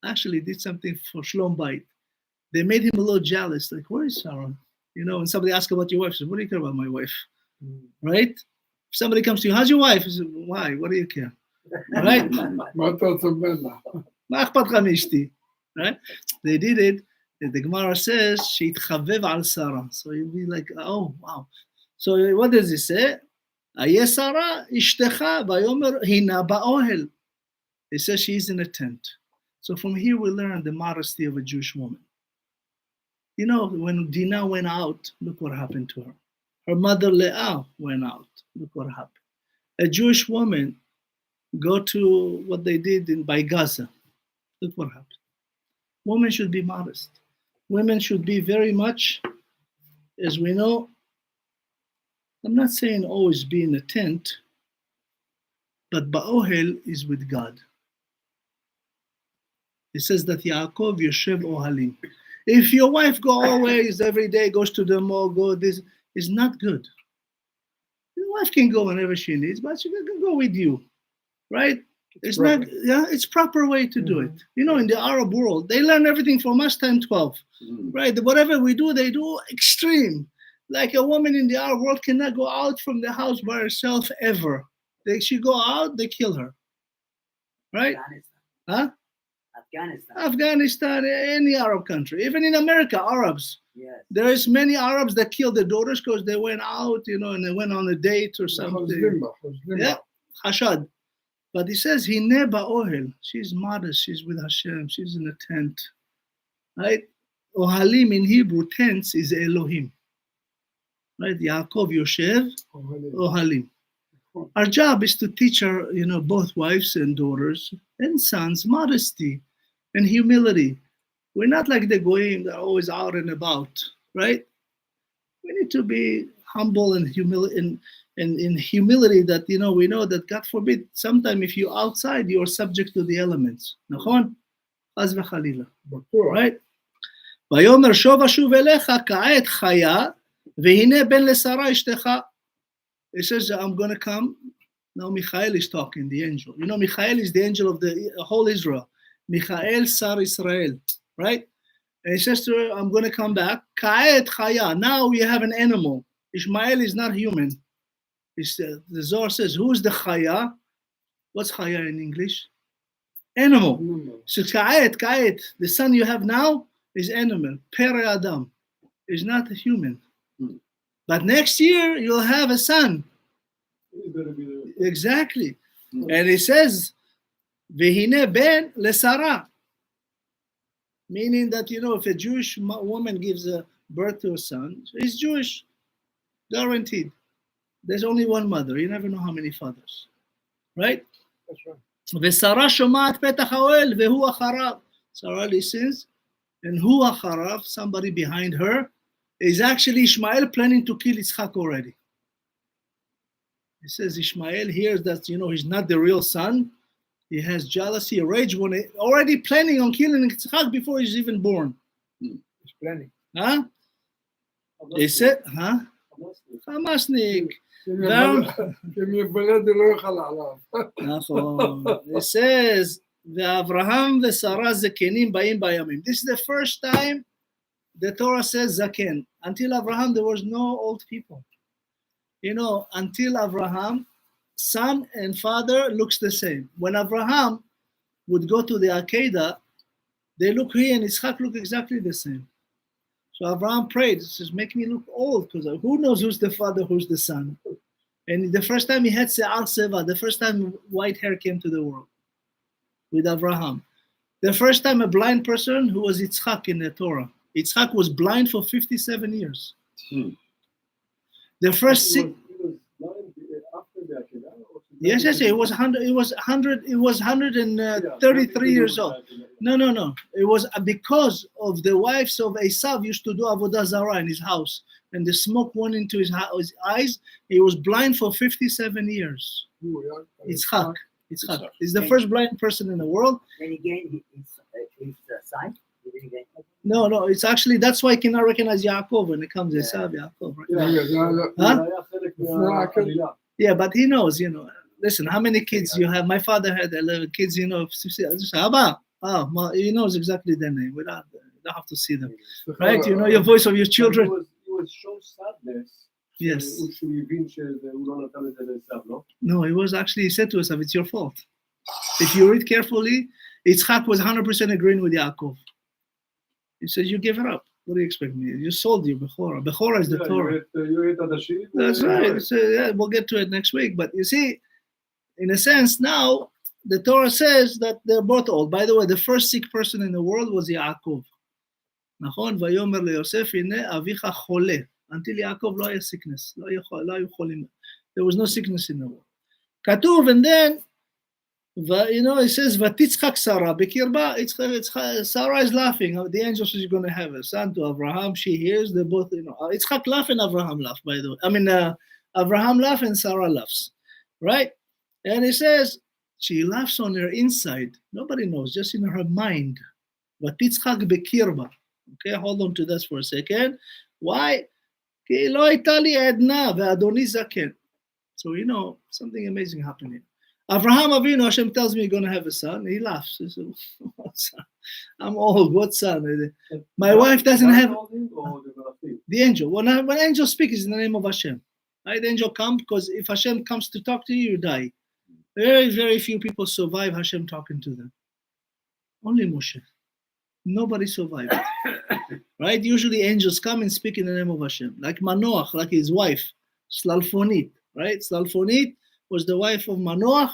actually did something for Shlom Bait. They made him a little jealous. Like, where is Sarah? You know, when somebody asks about your wife, he says, what do you care about my wife? Right? If somebody comes to you, how's your wife? He says, why? What do you care? Right? Right? They did it. The Gemara says, she'itchavev al Sarah. So you'll be like, oh, wow. So what does it say? Ayeh Sarah ishtecha vayomer hina ba'ohel. It says she's in a tent. So from here we learn the modesty of a Jewish woman. You know, when Dinah went out, look what happened to her. Her mother Leah went out. Look what happened. A Jewish woman go to what they did by Gaza. Look what happened. Women should be modest. Women should be very much, as we know, I'm not saying always be in a tent, but Ba'ohel is with God. It says that Yaakov Yoshev Ohalim. If your wife go always, every day, goes to the mall, go this, is not good. Your wife can go whenever she needs, but she can go with you, right? It's not, yeah, it's proper way to do it. You know, in the Arab world, they learn everything from us times 12, right? Whatever we do, they do extreme. Like a woman in the Arab world cannot go out from the house by herself ever. She go out, they kill her, right? Huh? Afghanistan, any Arab country, even in America, Arabs. Yes. There is many Arabs that kill their daughters because they went out, you know, and they went on a date or something. Yeah, Hashad. But he says, Hine ba'ohel. She's modest. She's with Hashem. She's in a tent, right? Ohalim in Hebrew, tents is Elohim, right? Yaakov Yoshev, Ohalim. Our job is to teach our, you know, both wives and daughters and sons modesty and humility. We're not like the goyim that are always out and about, right? We need to be humble and in humility that, you know, we know that God forbid, sometime if you're outside, you're subject to the elements. Nachon? Chaz v'chalila. Right? ויאמר שוב אשוב אליך כעת חיה והנה בן לשרה אשתך. It says, I'm going to come. Now Michael is talking, the angel. You know, Michael is the angel of the whole Israel. Michael Sar Israel, right? And he says to her, I'm going to come back. Ka'et chaya. Now we have an animal. Ishmael is not human. The Zohar says, who is the chaya? What's chaya in English? animal. No. So ka'et, the son you have now is animal. Pere Adam is not a human. But next year you'll have a son. He's gonna be there. Exactly. And it says, Vehine ben lesara. Meaning that, if a Jewish woman gives a birth to a son, he's Jewish. Guaranteed. There's only one mother. You never know how many fathers. Right? That's right. ושרה שומעת פתח האוהל והוא אחריו. Sarah listens, and hu acharav, somebody behind her, is actually Ishmael planning to kill Yitzchak already. He says Ishmael hears that, he's not the real son. He has jealousy, rage, already planning on killing Yitzchak before he's even born. He's planning. Huh? He said, huh? Hamasnik. It says, ואברהם ושרה זקנים באים בימים. This is the first time the Torah says zaken. Until Abraham, there was no old people. Until Abraham, son and father looks the same. When Abraham would go to the Akedah, they look here and Yitzchak look exactly the same. So Abraham prayed, says, make me look old, because who knows who's the father, who's the son? And the first time he had Se'ar Seva, the first time white hair came to the world with Abraham. The first time a blind person who was Yitzchak in the Torah. Yitzchak was blind for 57 years. The first He was blind after the Akedah? Yes, it was 133 years old. No. It was because of the wives of Esav used to do avodah zarah in his house, and the smoke went into his eyes. He was blind for 57 years. Yitzchak. He's the first blind person in the world. Then he gained his sight. No. It's actually, that's why he cannot recognize Yaakov when it comes to Esav, Yaakov. Right? Huh? Yeah, but he knows, Listen, how many kids you have? My father had 11 kids, Abba. He knows exactly their name. We don't have to see them. Right? You know your voice of your children. He was so sadness. Yes. No, he was actually, he said to us, it's your fault. If you read carefully, Yitzchak was 100% agreeing with Yaakov. He said, you give it up. What do you expect me? You sold your Bechorah. Bechorah is the Torah. That's right. So, we'll get to it next week. But you see, in a sense, now, the Torah says that they're both old. By the way, the first sick person in the world was Yaakov. נכון? ויאמר ליוסף, הנה אביך חולה. Until Yaakov לא היה sickness. לא היו חולים. There was no sickness in the world. כתוב, and then, it says, ותצחק שרה בקרבה. Sarah is laughing. The angel says you're going to have a son to Abraham. She hears, they both, Yitzchak laugh and Abraham laugh, by the way. Abraham laugh and Sarah laughs. Right? And it says, she laughs on her inside. Nobody knows, just in her mind. ותצחק בקרבה. Okay, hold on to this for a second. Why? כי לא הייתה לי עדנה ואדוני זקן. So, something amazing happened here. Abraham Avinu, Hashem tells me you're going to have a son. He laughs. He says, what son? I'm old. What son? My wife doesn't have... The angel. When angel speaks, it's in the name of Hashem. Right? The angel comes because if Hashem comes to talk to you, you die. Very, very few people survive Hashem talking to them. Only Moshe. Nobody survived. Right? Usually angels come and speak in the name of Hashem. Like Manoach, like his wife, Slalfonit. Right? Slalfonit was the wife of Manoach.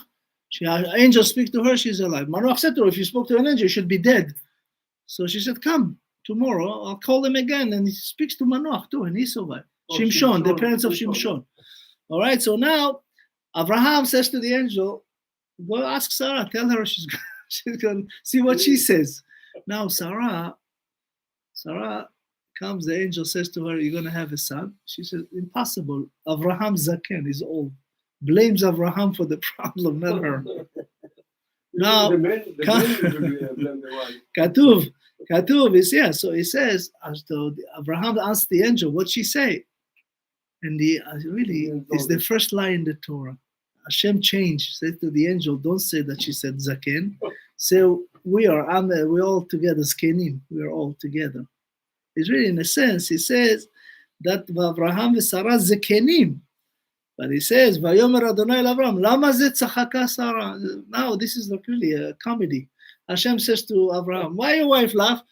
Angels speak to her, she's alive. Manoach said to her, if you spoke to an angel, you should be dead. So she said, come tomorrow, I'll call him again. And he speaks to Manoach too, and he survived. Shimshon, the parents of Shimshon. All right, so now Abraham says to the angel, go ask Sarah, tell her she's going to see what she says. Now Sarah comes, the angel says to her, you're going to have a son. She says, impossible. Abraham Zaken is old. Blames Abraham for the problem, not her. Now, Katuv is here. So he says, as though Abraham asked the angel, what'd she say? And is the first line in the Torah. Hashem changed, said to the angel, don't say that she said Zaken. So we're all together, Zkenim. We're all together. It's really, in a sense, he says that Abraham and Sarah Zekenim. But he says, Vayomer Adonai el Abraham, Lama ze tzachaka Sarah. Now this is not really a comedy. Hashem says to Abraham, why your wife laugh?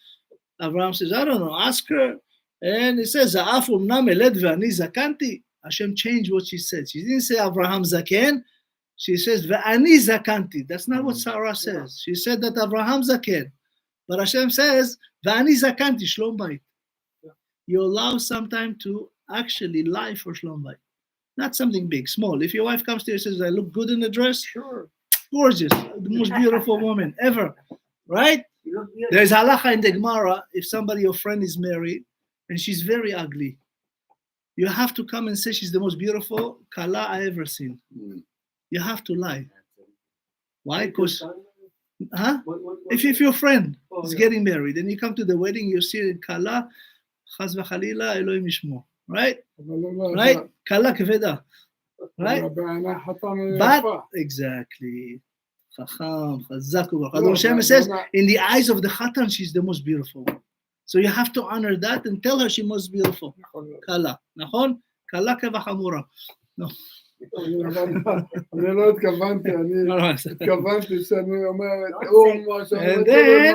Abraham says, I don't know, ask her. And he says, Za'af umnam eled ve'ani zakanti. Hashem changed what she said. She didn't say Abraham zaken. She says, ve'ani zakanti. That's not what Sarah says. She said that Abraham zaken. But Hashem says, ve'ani zakanti, shlom bayit. You allow some time to actually lie for shlom bayit. Not something big, small. If your wife comes to you and says, I look good in the dress, Sure. gorgeous, the most beautiful woman ever, right? You look beautiful. There's halacha in the Gemara, if somebody, your friend is married, and she's very ugly, you have to come and say she's the most beautiful kala I ever seen. You have to lie. Why? Because, if your friend is getting married, and you come to the wedding, you see it kala, chas v'chalila, Elohim yishmo, right? Right? Kala keveda. Right? But exactly. Chacham, chazak, Hashem says, in the eyes of the Chatan, she's the most beautiful one. So you have to honor that and tell her she's most beautiful. Kala. Nachon? Kala kevachamura. No. אני לא התכוונתי, אני התכוונתי שאני אומר, And then,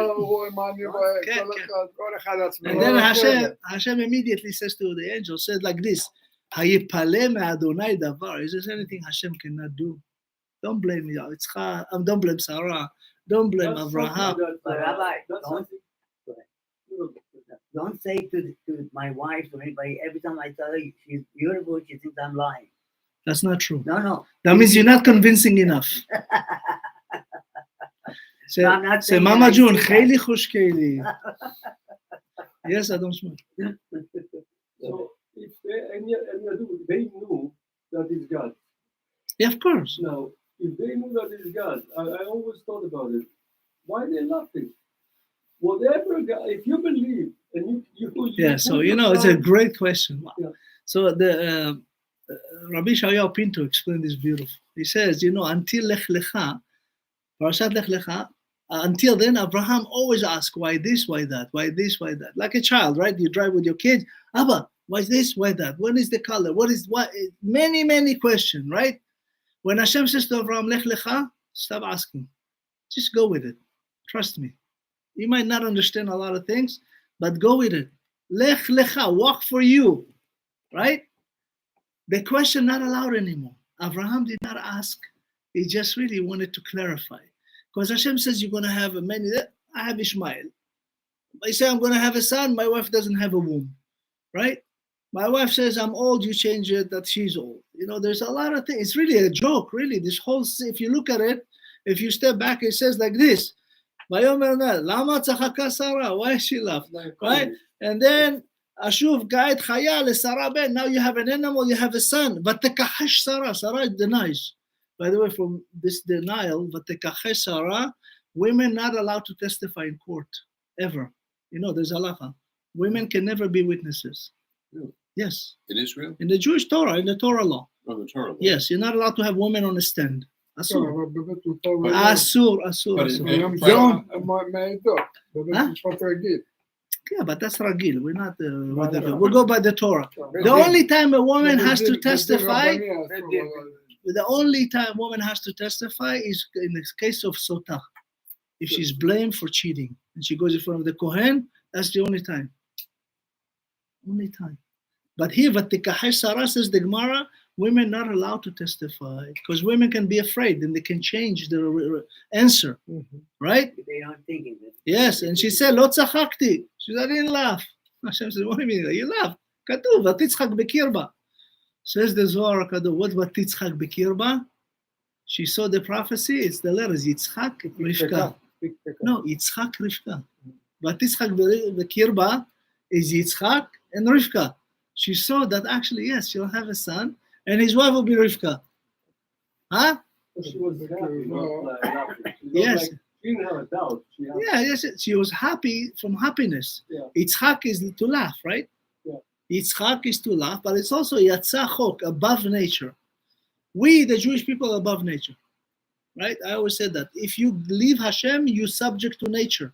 מה אני רואה, כל אחד עצמו. And then Hashem immediately says to the angel, says like this, היפלא מאדוני דבר. Is there anything Hashem cannot do? Don't blame Yitzchak, don't blame Sarah, don't blame Abraham. But Rabbi, don't say to my wife or anybody, every time I tell her she's beautiful, she thinks I'm lying. That's not true. No. That means you're not convincing enough. Say, No, I'm not say saying Mama that I June, say that. חיילי חושקיילי. Yes, I don't smoke. So if they knew that it's God. Yeah, of course. Now, if they knew that it's God, I always thought about it. Why are they laughing? Whatever God, if you believe and you Yeah, so it's a great question. Wow. Yeah. So the Rabbi Shayahu Pinto explained this beautiful. He says, until Lech Lecha, Parashat Lech Lecha, until then, Abraham always asks, why this, why that, why this, why that? Like a child, right? You drive with your kids, Abba, why this, why that? What is the color? What? Many, many questions, right? When Hashem says to Abraham, Lech Lecha, stop asking. Just go with it. Trust me. You might not understand a lot of things, but go with it. Lech Lecha, walk for you, right? The question not allowed anymore. Abraham did not ask. He just really wanted to clarify. Because Hashem says you're going to have many. I have Ishmael. I say I'm going to have a son. My wife doesn't have a womb, right? My wife says I'm old. You change it that she's old. There's a lot of things. It's really a joke, really. This whole, if you look at it, if you step back, it says like this. Lama tzachaka Sarah? Why is she laughed? Right? And then Ashuv Gaid Chaya le Sarah ben. Now you have an animal, you have a son. Vatekahesh Sarah. Sarah denies. By the way, from this denial, Vatekahesh Sarah, women not allowed to testify in court ever. There's halacha. Women can never be witnesses. Really? Yes. In Israel? In the Jewish Torah, in the Torah law. Oh, the Torah law. Yes, you're not allowed to have women on a stand. Asur. אבל Asur. מעדות, בבית משפט רגיל. Yeah, but that's ragil. We're not. We'll go by the Torah. The only time a woman has to testify. The only time a woman has to testify is in the case of sotah. If she's blamed for cheating and she goes in front of the Kohen, that's the only time. Only time. But here, Vatikahesh Sarah says the Gemara, women not allowed to testify because women can be afraid and they can change the answer, right? They don't think it. Yes, and she said, "Lo tzachakti." She said, "I didn't laugh." Hashem said, "What do you mean? You laughed?" Katuv, "Vatitzchak bekirba." Says the Zohar Katuv, what Vatitzchak bekirba? She saw the prophecy. It's the letters Yitzchak, Rivka. No, Yitzchak, Rivka. Vatitzchak bekirba is Yitzchak and Rivka. She saw that actually, yes, she'll have a son, and his wife will be Rivka. Huh? She was happy, not laughing. Yes. She didn't have a doubt. Yes, she was happy from happiness. Yeah. Yitzchak is to laugh, right? Yeah. Yitzchak is to laugh, but it's also Yatsa Chok, above nature. We, the Jewish people, are above nature, right? I always said that. If you leave Hashem, you're subject to nature.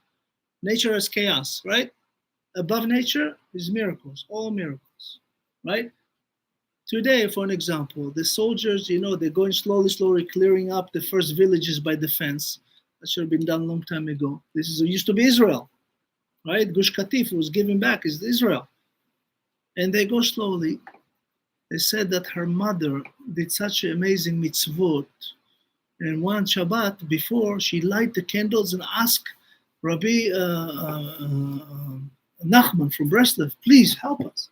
Nature is chaos, right? Above nature is miracles, all miracles, right? Today, for an example, the soldiers, they're going slowly clearing up the first villages by the fence. That should have been done a long time ago. This used to be Israel, right? Gush Katif was given back is Israel. And they go slowly. They said that her mother did such amazing mitzvot. And one Shabbat before, she light the candles and asked Rabbi Nachman from Breslov, please help us.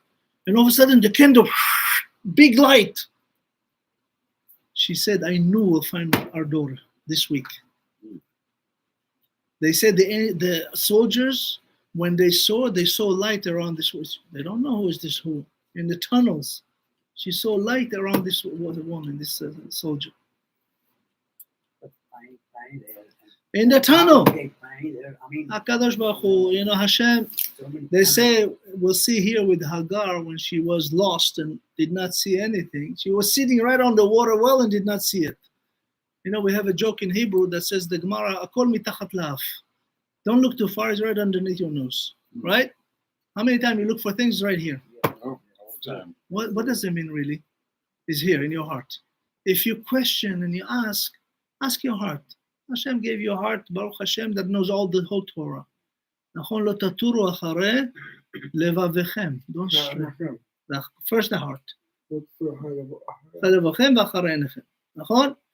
And all of a sudden the candle, big light. She said, I knew we'll find our daughter this week. They said the soldiers, when they saw light around this. They don't know who is this who. In the tunnels, she saw light around this woman, this soldier. In the tunnel. HaKadosh Baruch Hu, Hashem, they say, we'll see here with Hagar when she was lost and did not see anything. She was sitting right on the water well and did not see it. We have a joke in Hebrew that says the Gemara, Akol mitachat la'af. Don't look too far, it's right underneath your nose, right? How many times you look for things right here? All the time. What does it mean really? It's here in your heart. If you question and you ask your heart. Hashem gave you a heart, Baruch Hashem, that knows all the whole Torah. Nachon lo taturu acharei levavechem. Don't stray. First the heart.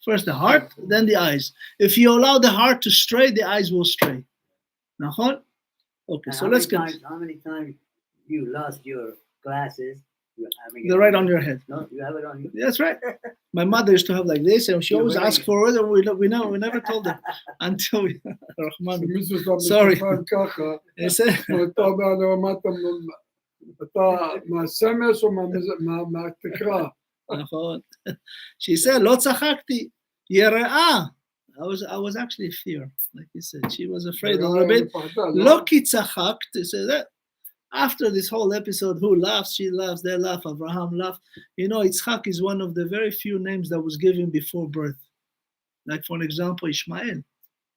First the heart, then the eyes. If you allow the heart to stray, the eyes will stray. Nachon? Okay, so let's get. How many times you lost your glasses? They're right on your head. No, you have it on you. That's right. My mother used to have like this, and she always asked for it. We never told her until we. Sorry. She said, "Lo tzachakti, YERA." I was actually fear, like you said. She was afraid a little bit. Lo ki tzachakt. Said after this whole episode, who laughs? She laughs. They laugh. Abraham laughed. Yitzchak is one of the very few names that was given before birth. Like for an example, Ishmael,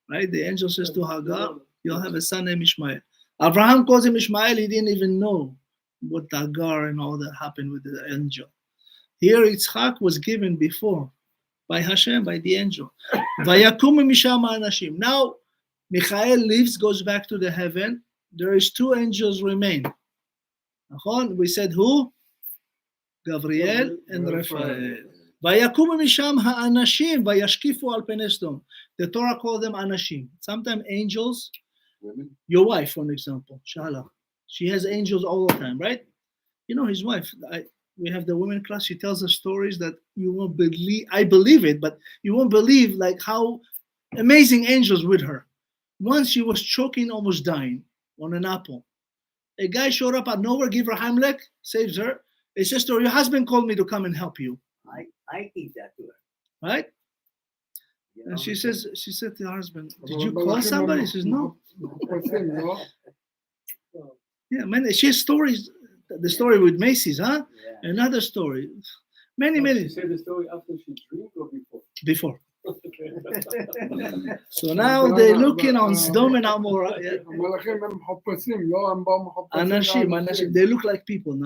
right? The angel says to Hagar, "You'll have a son named Ishmael." Abraham calls him Ishmael. He didn't even know what Hagar and all that happened with the angel. Here, Yitzchak was given before by Hashem, by the angel. Vayakumu misham ha'anashim. Now, Michael leaves, goes back to the heaven. There is two angels remain. We said who? Gabriel and Raphael. Vayakumu misham ha'anashim vayashkifu al pnei Sodom. The Torah called them anashim. Sometimes angels. Women. Your wife, for an example, Shala. She has angels all the time, right? His wife. We have the women class. She tells us stories that you won't believe. I believe it, but you won't believe like how amazing angels with her. Once she was choking, almost dying on an apple. A guy showed up out nowhere, give her Heimlich, saves her. He says to her, "Your husband called me to come and help you." I teach that to her. Right? And she said to her husband, "Did you call somebody?" He says, "No." Yeah, man. She has stories. The story with Macy's, huh? Yeah. Another story. Many. She said the story after she drank or before? Before. So now they're looking on Sodom and Amorah. Anashim. They look like people.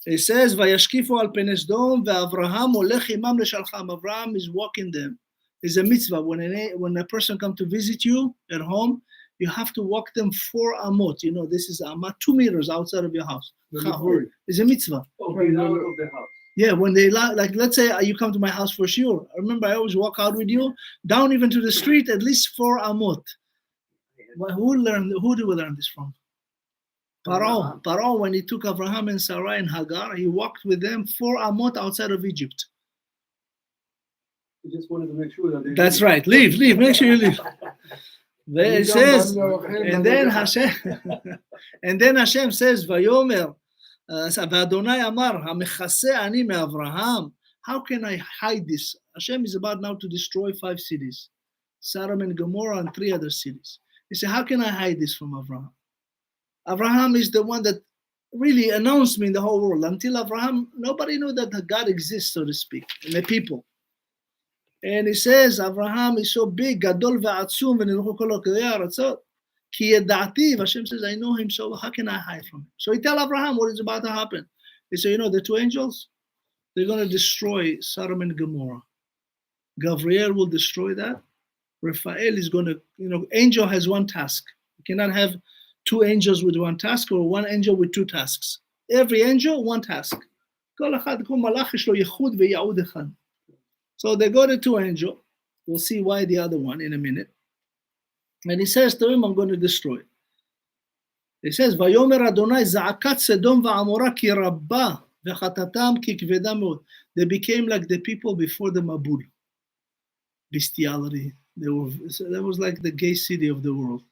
It says, "Vayashkifu al pnei Sodom ve'Avraham olech imam leshalcham." Avraham is walking them. It's a mitzvah. When a person comes to visit you at home, you have to walk them 4 amot. This is amot 2 meters outside of your house. It's a mitzvah. Okay, out of the house. Yeah, when they let's say you come to my house for shiur. Remember, I always walk out with you down even to the street, at least 4 amot. Who do we learn this from? Paro. Paro, when he took Abraham and Sarah and Hagar, he walked with them 4 amot outside of Egypt. He just wanted to make sure that. That's right. Leave. Make sure you leave. It says, and then Hashem says, "Vayomer, Adonai Amar, Hamechase ani me'Avraham." How can I hide this? Hashem is about now to destroy 5 cities, Sodom and Gomorrah and 3 other cities. He said, "How can I hide this from Avraham?" Avraham is the one that really announced me in the whole world. Until Avraham, nobody knew that God exists, so to speak, in the people. And he says, Abraham is so big, gadol ve'atzum, v'nilchu kol ha'kidei ha'aratzot, ki yeda'ati, Hashem says, I know him, so how can I hide from him? So he tell Abraham what is about to happen. He said, the 2 angels, they're going to destroy Sodom and Gomorrah. Gabriel will destroy that. Raphael is going to, angel has one task. You cannot have two angels with one task or one angel with two tasks. Every angel, one task. So they go to two angels. We'll see why the other one in a minute. And he says to him, I'm going to destroy. He says, Vayomer Adonai za'akat Sedom va'amora ki rabba v'chatatam ki kveda meod. They became like the people before the Mabul. Bestiality. That was like the gay city of the world.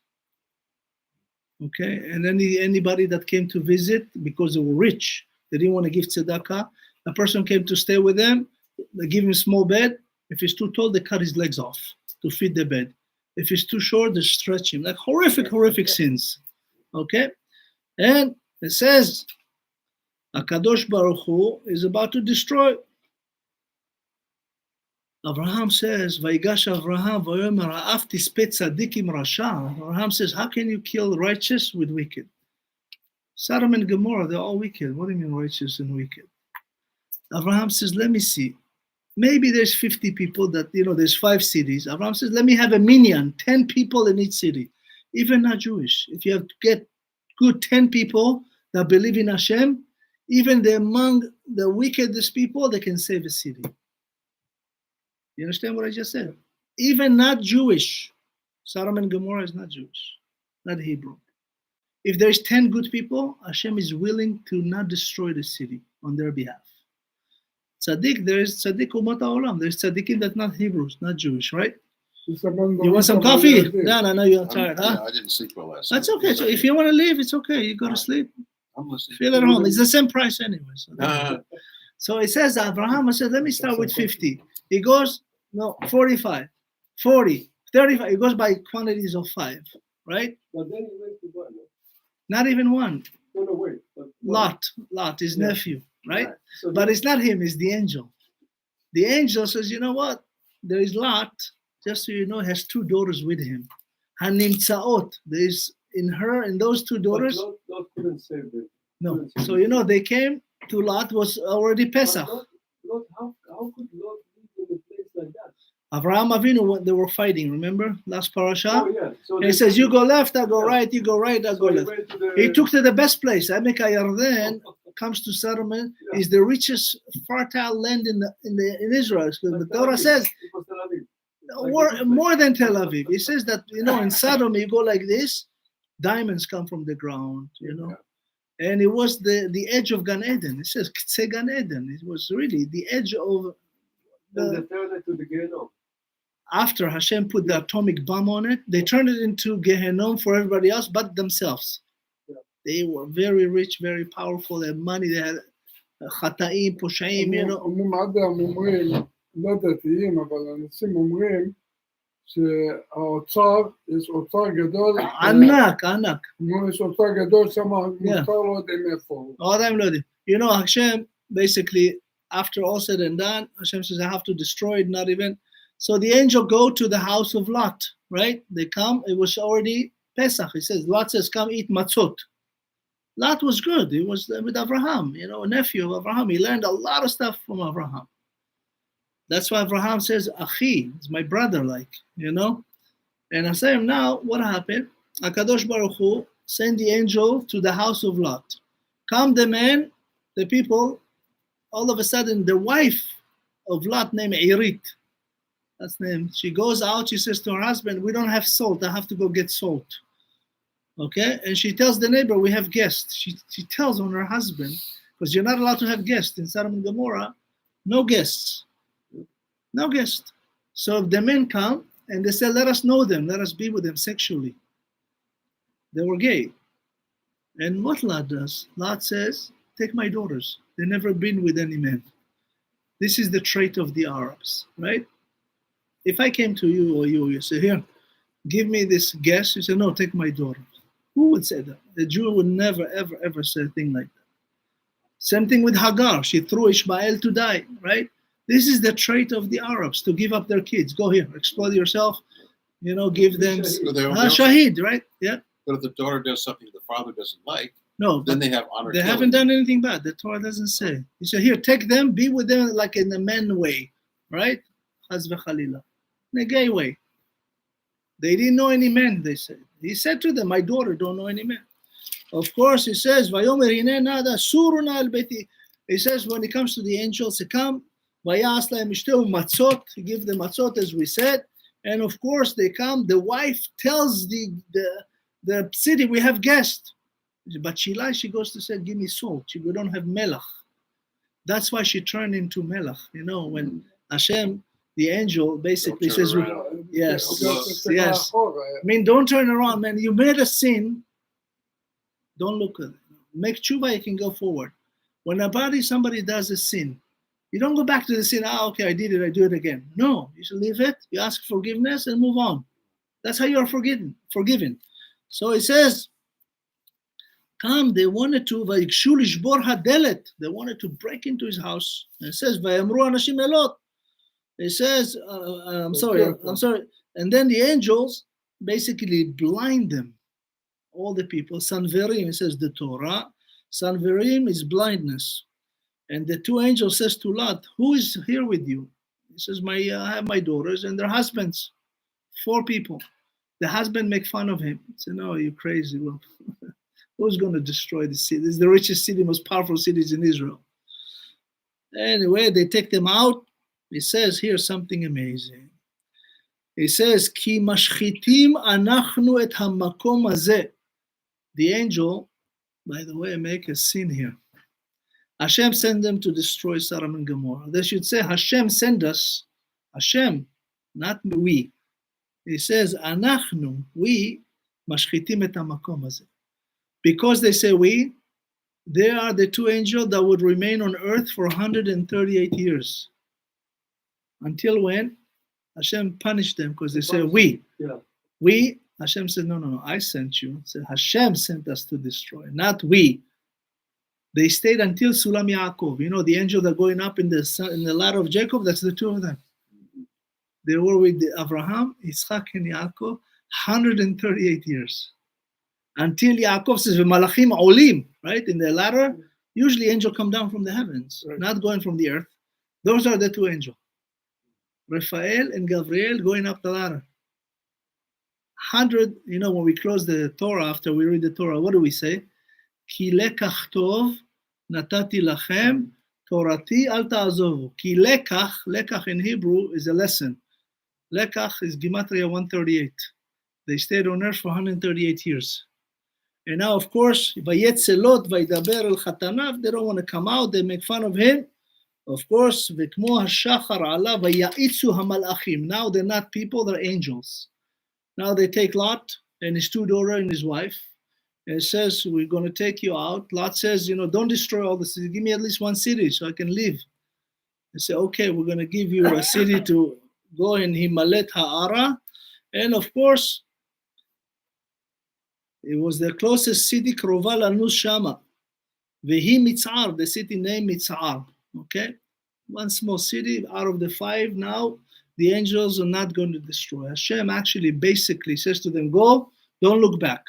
Okay, and anybody that came to visit, because they were rich, they didn't want to give tzedakah. A person came to stay with them, they give him a small bed. If he's too tall, they cut his legs off to fit the bed. If he's too short, they stretch him. Like horrific sins. Okay, and it says, HaKadosh Baruch Hu is about to destroy. Abraham says, Vaigash Abraham, Vayomer ha'af tispeh tzadikim rasha. Abraham says, how can you kill righteous with wicked? Sodom and Gomorrah, they're all wicked. What do you mean righteous and wicked? Abraham says, let me see. Maybe there's 50 people that, there's 5 cities. Abraham says, let me have a minyan, 10 people in each city. Even not Jewish. If you have to get good 10 people that believe in Hashem, even among the wickedest people, they can save a city. You understand what I just said? Even not Jewish. Sodom and Gomorrah is not Jewish, not Hebrew. If there's 10 good people, Hashem is willing to not destroy the city on their behalf. Tzaddik, there is tzaddik umat ha'olam. There's tzaddikim that not Hebrews, not Jewish, right? You want some coffee? Dan, I know you're tired, huh? Yeah, I didn't sleep well last That's night. okay. So if you want to leave, it's okay. You go to sleep. I'm listening. Feel at home. It's the same price anyway. So it says, Abraham said, let me start with 50. He goes, 45, 40, 35. He goes by quantities of 5, right? But then he went to one. Not even one. No, wait. But one. Lot, his nephew, right? So But it's not him, it's the angel. The angel says, you know what? There is Lot, just so you know, has 2 daughters with him. Hanimtsaot. There's in those 2 daughters. Lot couldn't save them. No. So they came to Lot, was already Pesach. Lot, how could Lot live in a place like that? Avraham Avinu, when they were fighting, remember? Last parasha? Oh, yeah. So and he says, you go left, I go right, you go right, I go left. He took to the best place. Amek HaYarden comes to settlement, is the richest fertile land in Israel. So the Torah says, more than Tel Aviv. He says that, in Sodom, you go like this, diamonds come from the ground, And it was the edge of Gan Eden. It says, K'tse Gan Eden. It was really the edge of they turned it to the Gehenom. After Hashem put the atomic bomb on it, they turned it into Gehenom for everybody else but themselves. Yeah. They were very rich, very powerful, they had money, they had חטאים, פושעים, אומרים עד אומרים, לא דתיים, אבל אנשים אומרים שהאוצר, יש אוצר גדול. ענק. יש אוצר גדול שם, מותר לא יודעים איפה. עדיין לא יודעים. Hashem, basically, after all said and done, Hashem says, I have to destroy it, not even. So the angel go to the house of Lot, right? They come, it was already Pesach. He says, Lot says, come eat matzot. Lot was good. He was with Abraham, a nephew of Abraham. He learned a lot of stuff from Abraham. That's why Abraham says, Achi, it's my brother, And I say, now, what happened? HaKadosh Baruch Hu sent the angel to the house of Lot. Come the men, the people, all of a sudden, the wife of Lot named Irit, that's the name. She goes out, she says to her husband, we don't have salt, I have to go get salt. Okay, and she tells the neighbor, we have guests. She tells on her husband, because you're not allowed to have guests in Sodom and Gomorrah, no guests. So the men come, and they say, let us know them, let us be with them sexually. They were gay. And what Lot does? Lot says, take my daughters. They've never been with any man. This is the trait of the Arabs, right? If I came to you or you say, here, give me this guest, you say, no, take my daughter. Who would say that? The Jew would never, ever, ever say a thing like that. Same thing with Hagar. She threw Ishmael to die, right? This is the trait of the Arabs, to give up their kids. Go here, exploit yourself, give them shahid, right? Yeah. But if the daughter does something the father doesn't like, no, then they have honor. They haven't done anything bad. The Torah doesn't say. He said, here, take them, be with them like in a man way, right? chas v'chalila. In a gay way. They didn't know any men, they said. He said to them, my daughter don't know any man. Of course, he says, Vayomer hineh nada suruna al beti. He says, when it comes to the angels, they come, Vayas lahem ishteu matzot, he gives them matzot, as we said. And of course, they come, the wife tells the city, we have guests. But she lies, she goes to say, give me salt. We don't have melach. That's why she turned into melach. You know, when Hashem, the angel, basically Don't turn says, around. yes, Yes. yes. I mean, don't turn around, man. You made a sin. Don't look at it. Make tshuva, you can go forward. When somebody does a sin, you don't go back to the sin, okay, I did it, I do it again. No, you should leave it, you ask forgiveness and move on. That's how you're forgiven. So it says, come, they wanted to, vayikshu lishbor hadelet, they wanted to break into his house. And it says, vayamru anashim elot. It says, I'm sorry. And then the angels basically blind them, all the people. Sanverim, it says the Torah. Sanverim is blindness. And the two angels says to Lot, who is here with you? He says, I have my daughters and their husbands. 4 people. The husband make fun of him. He said, no, you're crazy. Well, who's going to destroy the city? This is the richest city, most powerful cities in Israel. Anyway, they take them out. He says here something amazing. He says, Ki mashchitim anachnu et hamakom hazeh. The angel, by the way, make a scene here. Hashem sent them to destroy Sodom and Gomorrah. They should say, Hashem send us. Hashem, not we. He says, Anachnu, we, mashchitim et hamakom hazeh. Because they say we, they are the 2 angels that would remain on earth for 138 years. Until when? Hashem punished them because they say we. Yeah. We, Hashem said, no, I sent you. Said Hashem sent us to destroy, not we. They stayed until Sulam Yaakov. You know, the angel that going up in the ladder of Jacob, that's the 2 of them. They were with Abraham, Yitzchak, and Yaakov, 138 years. Until Yaakov says, Malachim olim, right? In the ladder, usually angels come down from the heavens, Right. not going from the earth. Those are the 2 angels. Raphael and Gabriel going up the ladder. 100, you know, when we close the Torah, after we read the Torah, what do we say? Ki lekach tov natati lachem torati al ta'azovu. Ki lekach in Hebrew is a lesson. Lekach is Gematria 138. They stayed on earth for 138 years. And now, of course, vayetzelot vaydaber el chatanav, they don't want to come out, they make fun of him. Of course, v'kmo hashachar ala vaya'itzu hamalachim. Now they're not people, they're angels. Now they take Lot and his 2 daughters and his wife. And it says, we're going to take you out. Lot says, don't destroy all the city. Give me at least 1 city so I can live. They say, okay, we're going to give you a city to go in Himalet Ha'ara. And of course, it was the closest city, Krova Lanus Shama. Vehi Mitzar, the city named Mitzar. Okay? 1 small city out of the 5 now. The angels are not going to destroy. Hashem actually basically says to them, go, don't look back.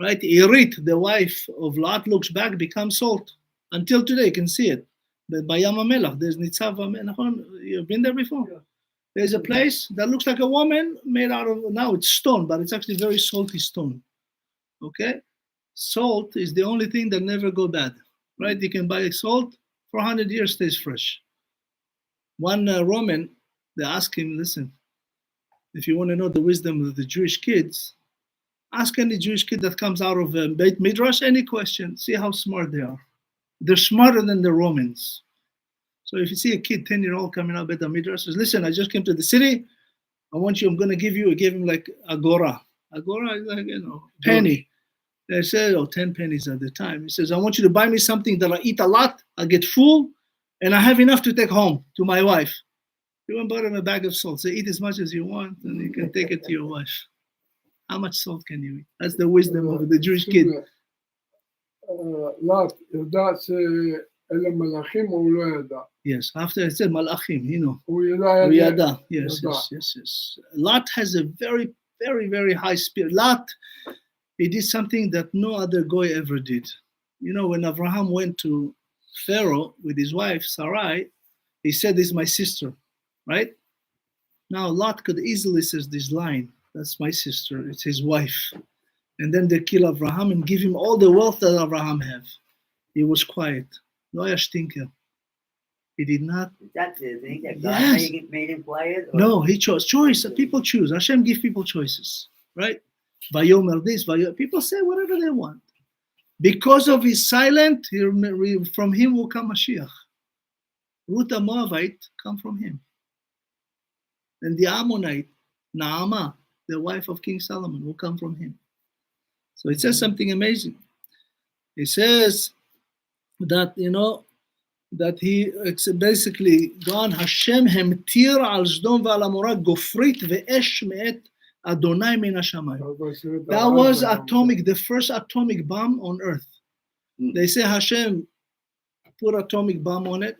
Right? Irit, the wife of Lot, looks back, becomes salt. Until today, you can see it. But by Yam HaMelach, there's Nitzav HaMelach. You've been there before? Yeah. There's a place that looks like a woman made out of, now it's stone, but it's actually very salty stone. Okay? Salt is the only thing that never go bad. Right? You can buy salt, for 100 years stays fresh. One Roman, they asked him, listen, if you want to know the wisdom of the Jewish kids, ask any Jewish kid that comes out of Beit Midrash any question, see how smart they are. They're smarter than the Romans. So if you see a kid, 10-year-old coming out of Beit Midrash, says, listen, I just came to the city, I'm going to give you, I gave him like agora. Agora is like, penny. They said, 10 pennies at the time. He says, I want you to buy me something that I eat a lot, I get full, and I have enough to take home to my wife. You went bought him a bag of salt. So eat as much as you want, and you can take it to your wife. How much salt can you eat? That's the wisdom of the Jewish kid. Lot, ידע שאלה מלאכים או הוא לא ידע? Yes, after it said malachim, הוא ידע. Yes. Lot has a very, very, very high spirit. Lot, he did something that no other goy ever did. When Abraham went to Pharaoh with his wife Sarai, he said, this is my sister, right? Now Lot could easily says this line, that's my sister, it's his wife. And then they kill Abraham and give him all the wealth that Abraham have. He was quiet. No yashtinker. He did not. That's the thing that God Yes. made him quiet. Or? No, he chose. Choice. People choose. Hashem give people choices, right? Vayomer this, people say whatever they want. Because of his silent, from him will come Mashiach. Ruth Moabite come from him. And the Ammonite, Naamah, the wife of King Solomon, will come from him. So it says something amazing. It says that, that it's basically gone, Hashem hemtir al Sdom ve'al Amorah gofrit ve'esh me'et Adonai min hashamayim. That was the first atomic bomb on earth. They say Hashem put atomic bomb on it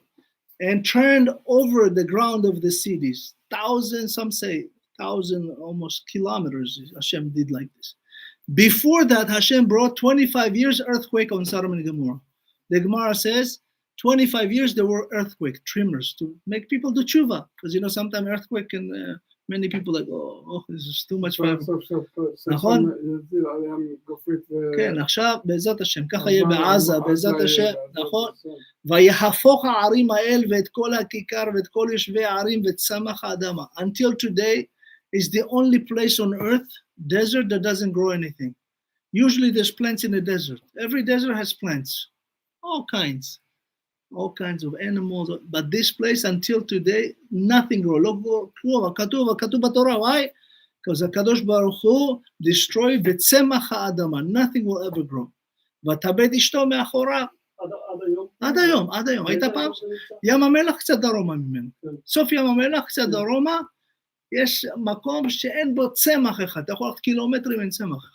and turned over the ground of the cities. Some say 1,000 almost kilometers Hashem did like this. Before that, Hashem brought 25 years earthquake on Sodom and Gomorrah. The Gemara says 25 years there were earthquake tremors to make people do tshuva. Because sometimes earthquake and many people like, oh, this is too much for נכון? כן, עכשיו בעזרת השם, ככה יהיה בעזה, בעזרת השם, נכון? ויהפוך הערים האל ואת כל הכיכר ואת כל יושבי הערים וצמח האדמה. Until today is the only place on earth, desert that doesn't grow anything. Usually there's plants in the desert. Every desert has plants, all kinds of animals, but this place until today, nothing grows. לא כלום, כתוב בתורה, why? Because הקדוש ברוך הוא destroy וצמח האדמה, nothing will ever grow. ותאבד אשתו מאחוריו. עד היום. היית פעם? ים המלח קצת דרומה ממנו. סוף ים המלח קצת דרומה, יש מקום שאין בו צמח אחד, אתה יכול ללכת קילומטרים אין צמח.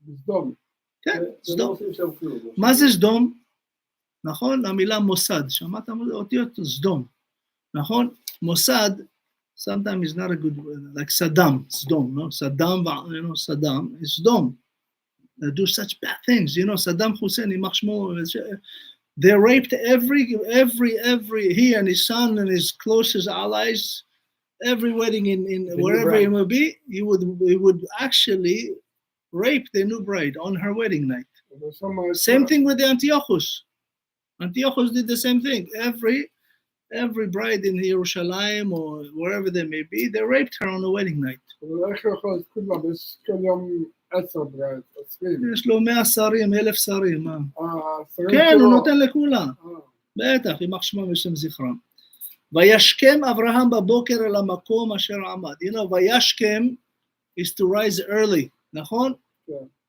בסדום. כן, סדום. מה זה סדום? נכון? המילה מוסד, שמעת אותיות סדום, נכון? מוסד, sometimes is not a good word, like Saddam, Sdom, no? Saddam is Sdom. They do such bad things, Saddam Hussein, they raped every, he and his son and his closest allies, every wedding in wherever it may be, he would actually rape the new bride on her wedding night. Same thing with the Antiochus. Antiochus did the same thing. Every bride in Jerusalem or wherever they may be, they raped her on the wedding night. יש לו 100 שרים, 1,000 שרים. כן, הוא נותן לכולם. בטח, יימח שמם ושם זכרם. וישכם אברהם בבוקר אל המקום אשר עמד. וישכם is to rise early, נכון?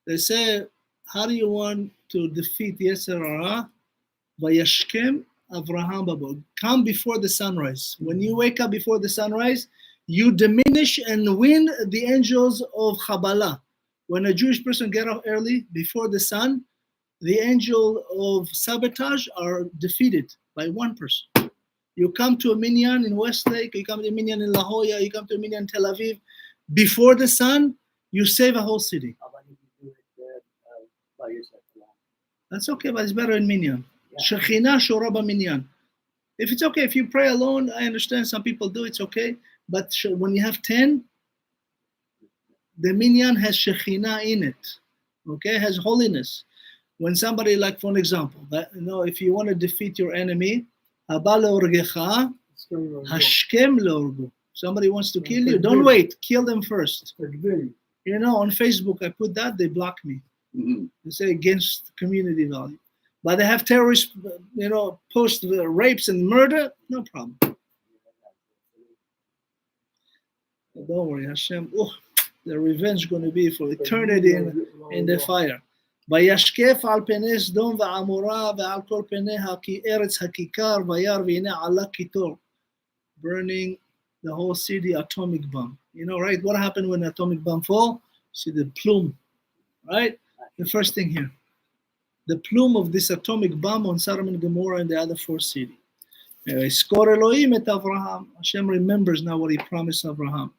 They say, how do you want to defeat Yetzer Hara? Vayashkem Avraham Babod. Come before the sunrise. When you wake up before the sunrise, you diminish and win the angels of Kabbalah. When a Jewish person get up early before the sun, the angel of sabotage are defeated by one person. You come to a minyan in Westlake, you come to a minyan in La Jolla, you come to a minyan in Tel Aviv. Before the sun, you save a whole city. By yourself. That's okay, but it's better in minyan. Shekhinah shora b'minyan. If it's okay, if you pray alone, I understand some people do, it's okay. But when you have 10, the minyan has Shekhinah in it, okay, has holiness. When somebody, like for an example, if you want to defeat your enemy, haba leorgecha, hashkem leorgo. Somebody wants to kill you, don't wait, kill them first. On Facebook, I put that, they block me. They say against community value. But they have terrorists, post rapes and murder, no problem. Don't worry, Hashem, the revenge is going to be for eternity in the fire. וישקף על פני סדום ועמורה ועל כל פני ארץ הכיכר וירא והנה עלה קיטור, burning the whole city, atomic bomb. Right? What happened when the atomic bomb fall? See the plume, right? The first thing here. The plume of this atomic bomb on Sodom and Gomorrah and the other 4 cities. Skor Elohim et Avraham. Hashem remembers now what he promised Abraham.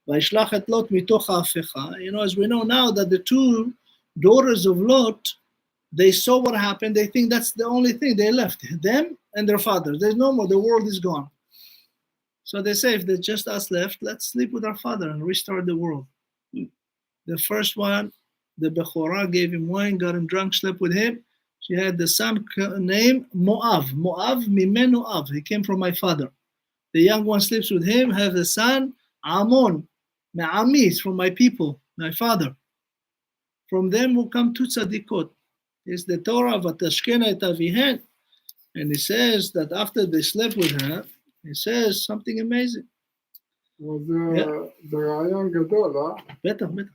Vayishlach et Lot mitoch ha'afecha. As we know now that the 2 daughters of Lot, they saw what happened. They think that's the only thing they left. Them and their father. There's no more. The world is gone. So they say, if there's just us left, let's sleep with our father and restart the world. The first one, the Bechorah, gave him wine, got him drunk, slept with him. She had the son named Moav. Moav mimenu av. He came from my father. The young one sleeps with him, have the son Amon. Me'ami is from my people, my father. From them will come two tzadikot. It's the Torah, vatashkena et avihen. And he says that after they slept with her, he says something amazing. זה רעיון גדול, אה? בטח, בטח.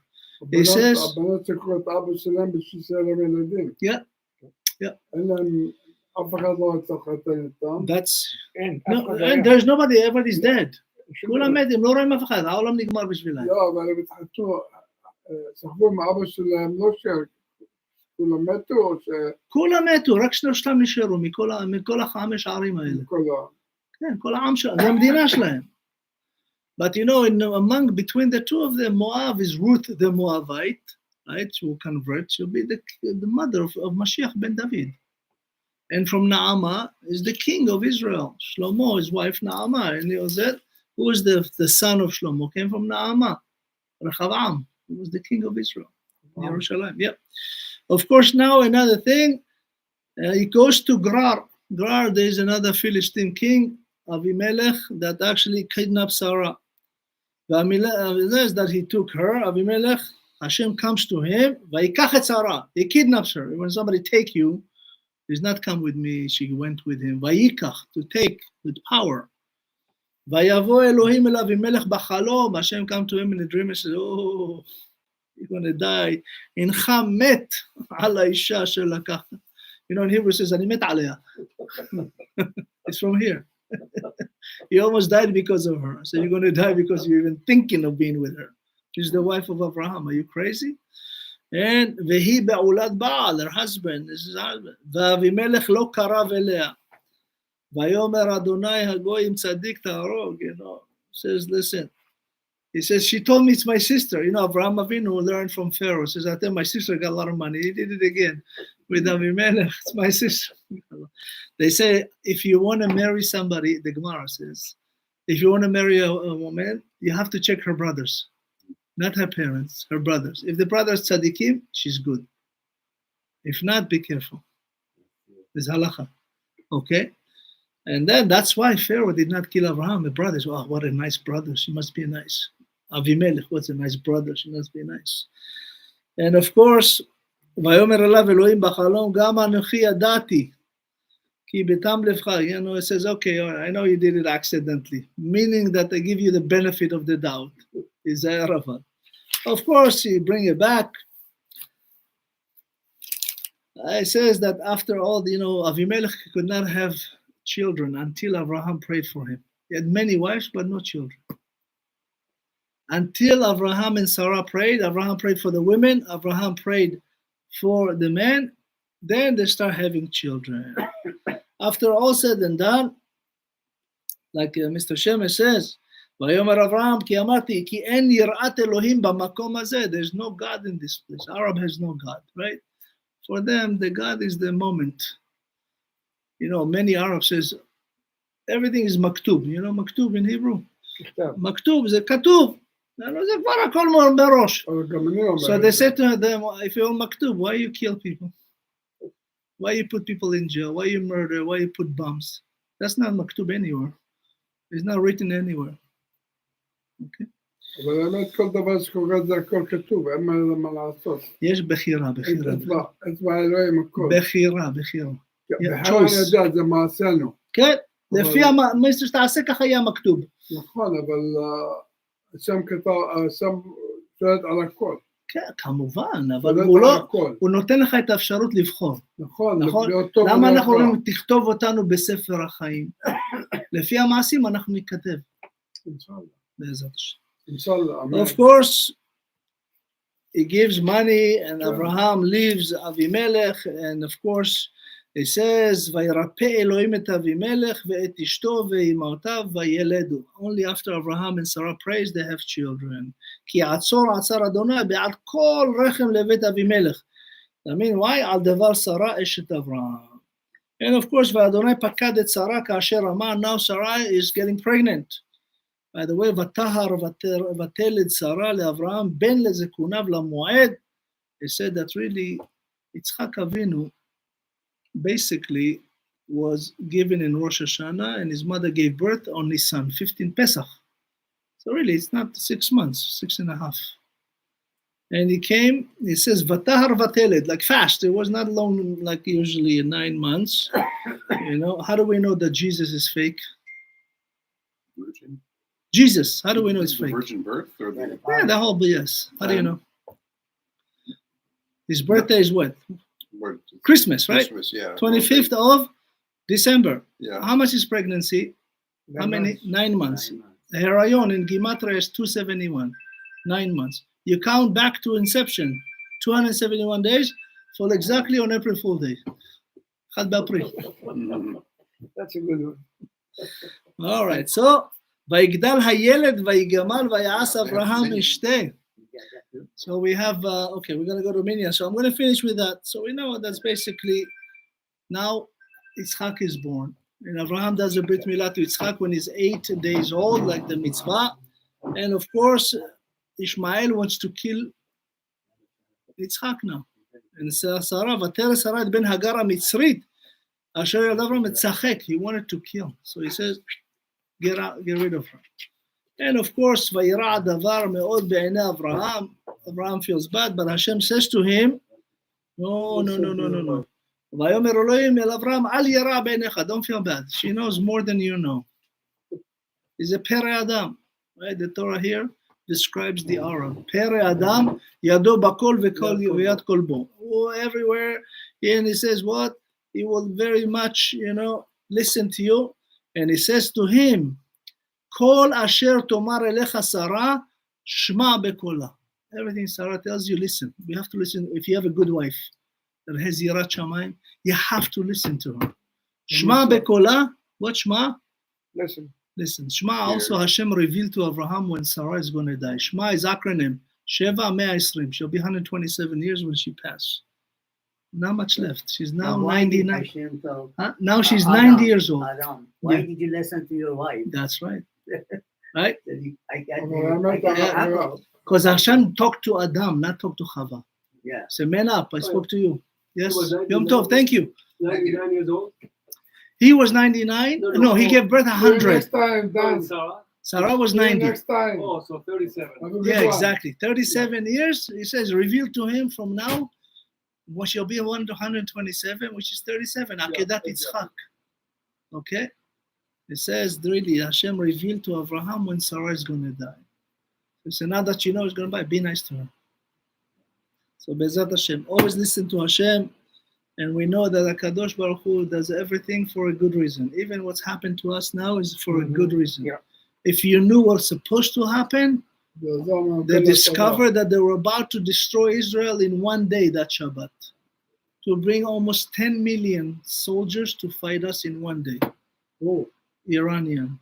He says, הבנות צריכו את אבא שלהם בשביל שיהיה להם ילדים. אין להם, אף אחד לא רצה לחתן איתם. And there's nobody, everybody's dead. כולם מתים, לא רואים אף אחד, העולם נגמר בשבילם. לא, אבל הם התחתנו, סחבו עם אבא שלהם, לא שכולם מתו, או ש... כולם מתו, רק שלושתם נשארו מכל החמש הערים האלה. כן, כל העם שלהם, זה המדינה שלהם. But you know, between the two of them, Moab is Ruth the Moabite, right? She will convert. She'll be the mother of Mashiach ben David. And from Naamah is the king of Israel. Shlomo, his wife Naamah. And he was that. Who was the son of Shlomo? Came from Naamah. Rechavam. He was the king of Israel. Yerushalayim. Yeah. Of course, now another thing. He goes to Gerar. Gerar, there is another Philistine king, Avimelech, that actually kidnapped Sarah. That he took her, Avimelech, Hashem comes to him, Vayikach et Sarah, he kidnaps her. When somebody take you, does not come with me, she went with him. Vayikach, to take with power. Vayavo Elohim el Avimelech b'chalom, Hashem come to him in a dream and says, oh, you're going to die. Incha met al ha'isha asher lakachta. You know, in Hebrew it says, ani met aleha. It's from here. He almost died because of her. So you're going to die because you're even thinking of being with her. She's the wife of Abraham. Are you crazy? And vehi be'ulad Baal, her husband. This is her husband. V'avimelech lo karav elea. Vayomer Adonai hagoyim tzadik ta'arog. You know, says, listen. He says, she told me it's my sister. You know, Abraham Avinu learned from Pharaoh. Says, I tell my sister got a lot of money. He did it again with Avimelech. It's my sister. They say, if you want to marry somebody, the Gemara says, if you want to marry a woman, you have to check her brothers. Not her parents, her brothers. If the brothers tzaddikim, she's good. If not, be careful. There's halacha. Okay? And then that's why Pharaoh did not kill Abraham. The brothers, oh, what a nice brother. She must be nice. Avimelech, what's a nice brother. She must be nice. And of course, Vayomer alav Elohim b'chalom gam anochi yadati ki betam levcha. You know, it says, okay, all right, I know you did it accidentally, meaning that they give you the benefit of the doubt. Is Arafat. Of course, you bring it back. It says that after all, you know, Avimelech could not have children until Abraham prayed for him. He had many wives, but no children. Until Abraham and Sarah prayed, Abraham prayed for the women, Abraham prayed for the men, then they start having children. After all said and done, like Mr. Shemesh says, Vayomer Avraham ki amati ki en yirat Elohim b'makom hazeh. There's no God in this place. Arab has no God, right? For them, the God is the moment. You know, many Arabs says everything is maktub. You know, maktub in Hebrew. Maktub is a katuv. So they said to them, if you're maktub, why you kill people? Why you put people in jail? Why you murder? Why you put bombs? That's not maktub anywhere. It's not written anywhere. Okay. אבל האמת כל דבר שקורה זה הכל כתוב, אין מה לעשות. יש בחירה, בחירה. אצבע אלוהים הכל. בחירה, בחירה. בחירה אני יודע, זה מעשינו. כן, לפי מה שתעשה ככה יהיה מכתוב. נכון, אבל השם כתב, השם שואלת על הכל. כן, כמובן, אבל הוא נותן לך את האפשרות לבחור. נכון. למה אנחנו אומרים, תכתוב אותנו בספר החיים? לפי המעשים אנחנו נתכתב. בעזרת השם. Of course, he gives money, and Abraham leaves Avimelech, and of course, he says, "Vayirape Elohim et Avimelech ve'et ishto ve'imaotav vayeledu." Only after Abraham and Sarah prays, they have children. Ki atzor Adonai be'ad kol rechem levet Avimelech. I mean, why? Al devar Sarah eshet Avraham. And of course, Adonai pakad et Sarah ka'asher amar. Now Sarah is getting pregnant. By the way, ותהר ותלד שרה לאברהם בן לזקוניו למועד. He said that really Yitzchak Avinu basically was given in Rosh Hashanah and his mother gave birth on Nisan, 15 Pesach. So really it's not 6 months, 6.5. And he came, he says, vatahar vateled, like fast. It was not long like usually 9 months. You know, how do we know that Jesus is fake? Virgin. Jesus, how do we know it's The fake? virgin birth or the Yeah, the whole BS. How do you know? His birthday is what? word? Christmas, right? Christmas, yeah. 25th of December. Yeah. How much is pregnancy? How many? 9 months. The Herayon in Gematria is 271. 9 months. You count back to inception, 271 days, fall exactly on April Fool Day. Chad b'April. Mhm. That's a good one. All right, so, ויגדל הילד ויגמל ויעש אברהם משתה. So we have, okay, we're going to go to Minyan. So I'm going to finish with that. So we know that's basically, now Yitzchak is born. And Abraham does a Brit Milah to Yitzchak when he's 8 days old, like the mitzvah. And of course, Ishmael wants to kill Yitzchak now. And Sarah, ותרא שרה את בן הגר המצרית, אשר ילדה אברהם מצחק. He wanted to kill. So he says, get rid of her. And of course, וירא הדבר מאוד בעיני אברהם. Abraham feels bad, but Hashem says to him, no. ויאמר אלוהים אל אברהם, אל ירא בעיניך, don't feel bad. She knows more than you know. He's a פרא אדם. Right? The Torah here describes the aura. פרא אדם, ידו בכל ויד כל בו. Everywhere, and he says what? He will very much, listen to you. And he says to him, כל אשר תאמר אליך שרה, שמע בקולה. Everything Sarah tells you, listen. You have to listen. If you have a good wife that has yirat shamayim, you have to listen to her. Shema bekola. What Shema? Listen. Shema also Hashem revealed to Abraham when Sarah is going to die. Shema is acronym. Sheva Mea Isrim. She'll be 127 years when she passes. Not much left. She's now 99. Now she's 90 years old. Adam, why did you listen to your wife? That's right. Right? I Because Hashem talked to Adam, not talked to Chava. Yeah. Say, man up, I spoke to you. Yes. was 99. Yom Tov, thank you. 99 years old. He was 99. No, he gave birth 100. Next time, Dan. Sarah was 90. Next time. Oh, so 37. Yeah, exactly. 37 years. He says, revealed to him from now, what shall be 127, which is 37. Akedat Yitzchak. Okay? It says, really, Hashem revealed to Abraham when Sarah is going to die. So now that you know it's going to die, be nice to her. So Bezat Hashem, always listen to Hashem, and we know that HaKadosh Baruch Hu does everything for a good reason. Even what's happened to us now is for a good reason. Yeah. If you knew what's supposed to happen, they discovered that they were about to destroy Israel in one day, that Shabbat, to bring almost 10 million soldiers to fight us in one day. Oh, Iranian,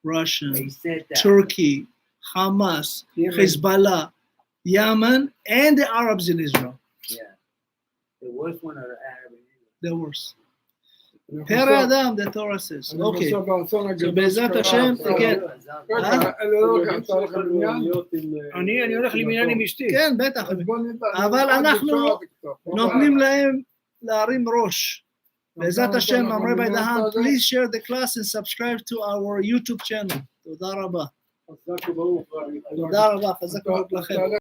Russian, They said that. Turkey, Hamas, Hezbollah, Yemen, and the Arabs in Israel. Yeah. The worst one are the Arab. The worst. Pere Adam, the Torah says. Okay. So Bezat Hashem, again. אני הולך למניין עם אשתי. כן, בטח. אבל אנחנו נותנים להם להרים ראש. Bezat Hashem, I'm Rabbi Dahan. Please share the class and subscribe to our YouTube channel. תודה רבה. תודה רבה, חזק וברוך לכם.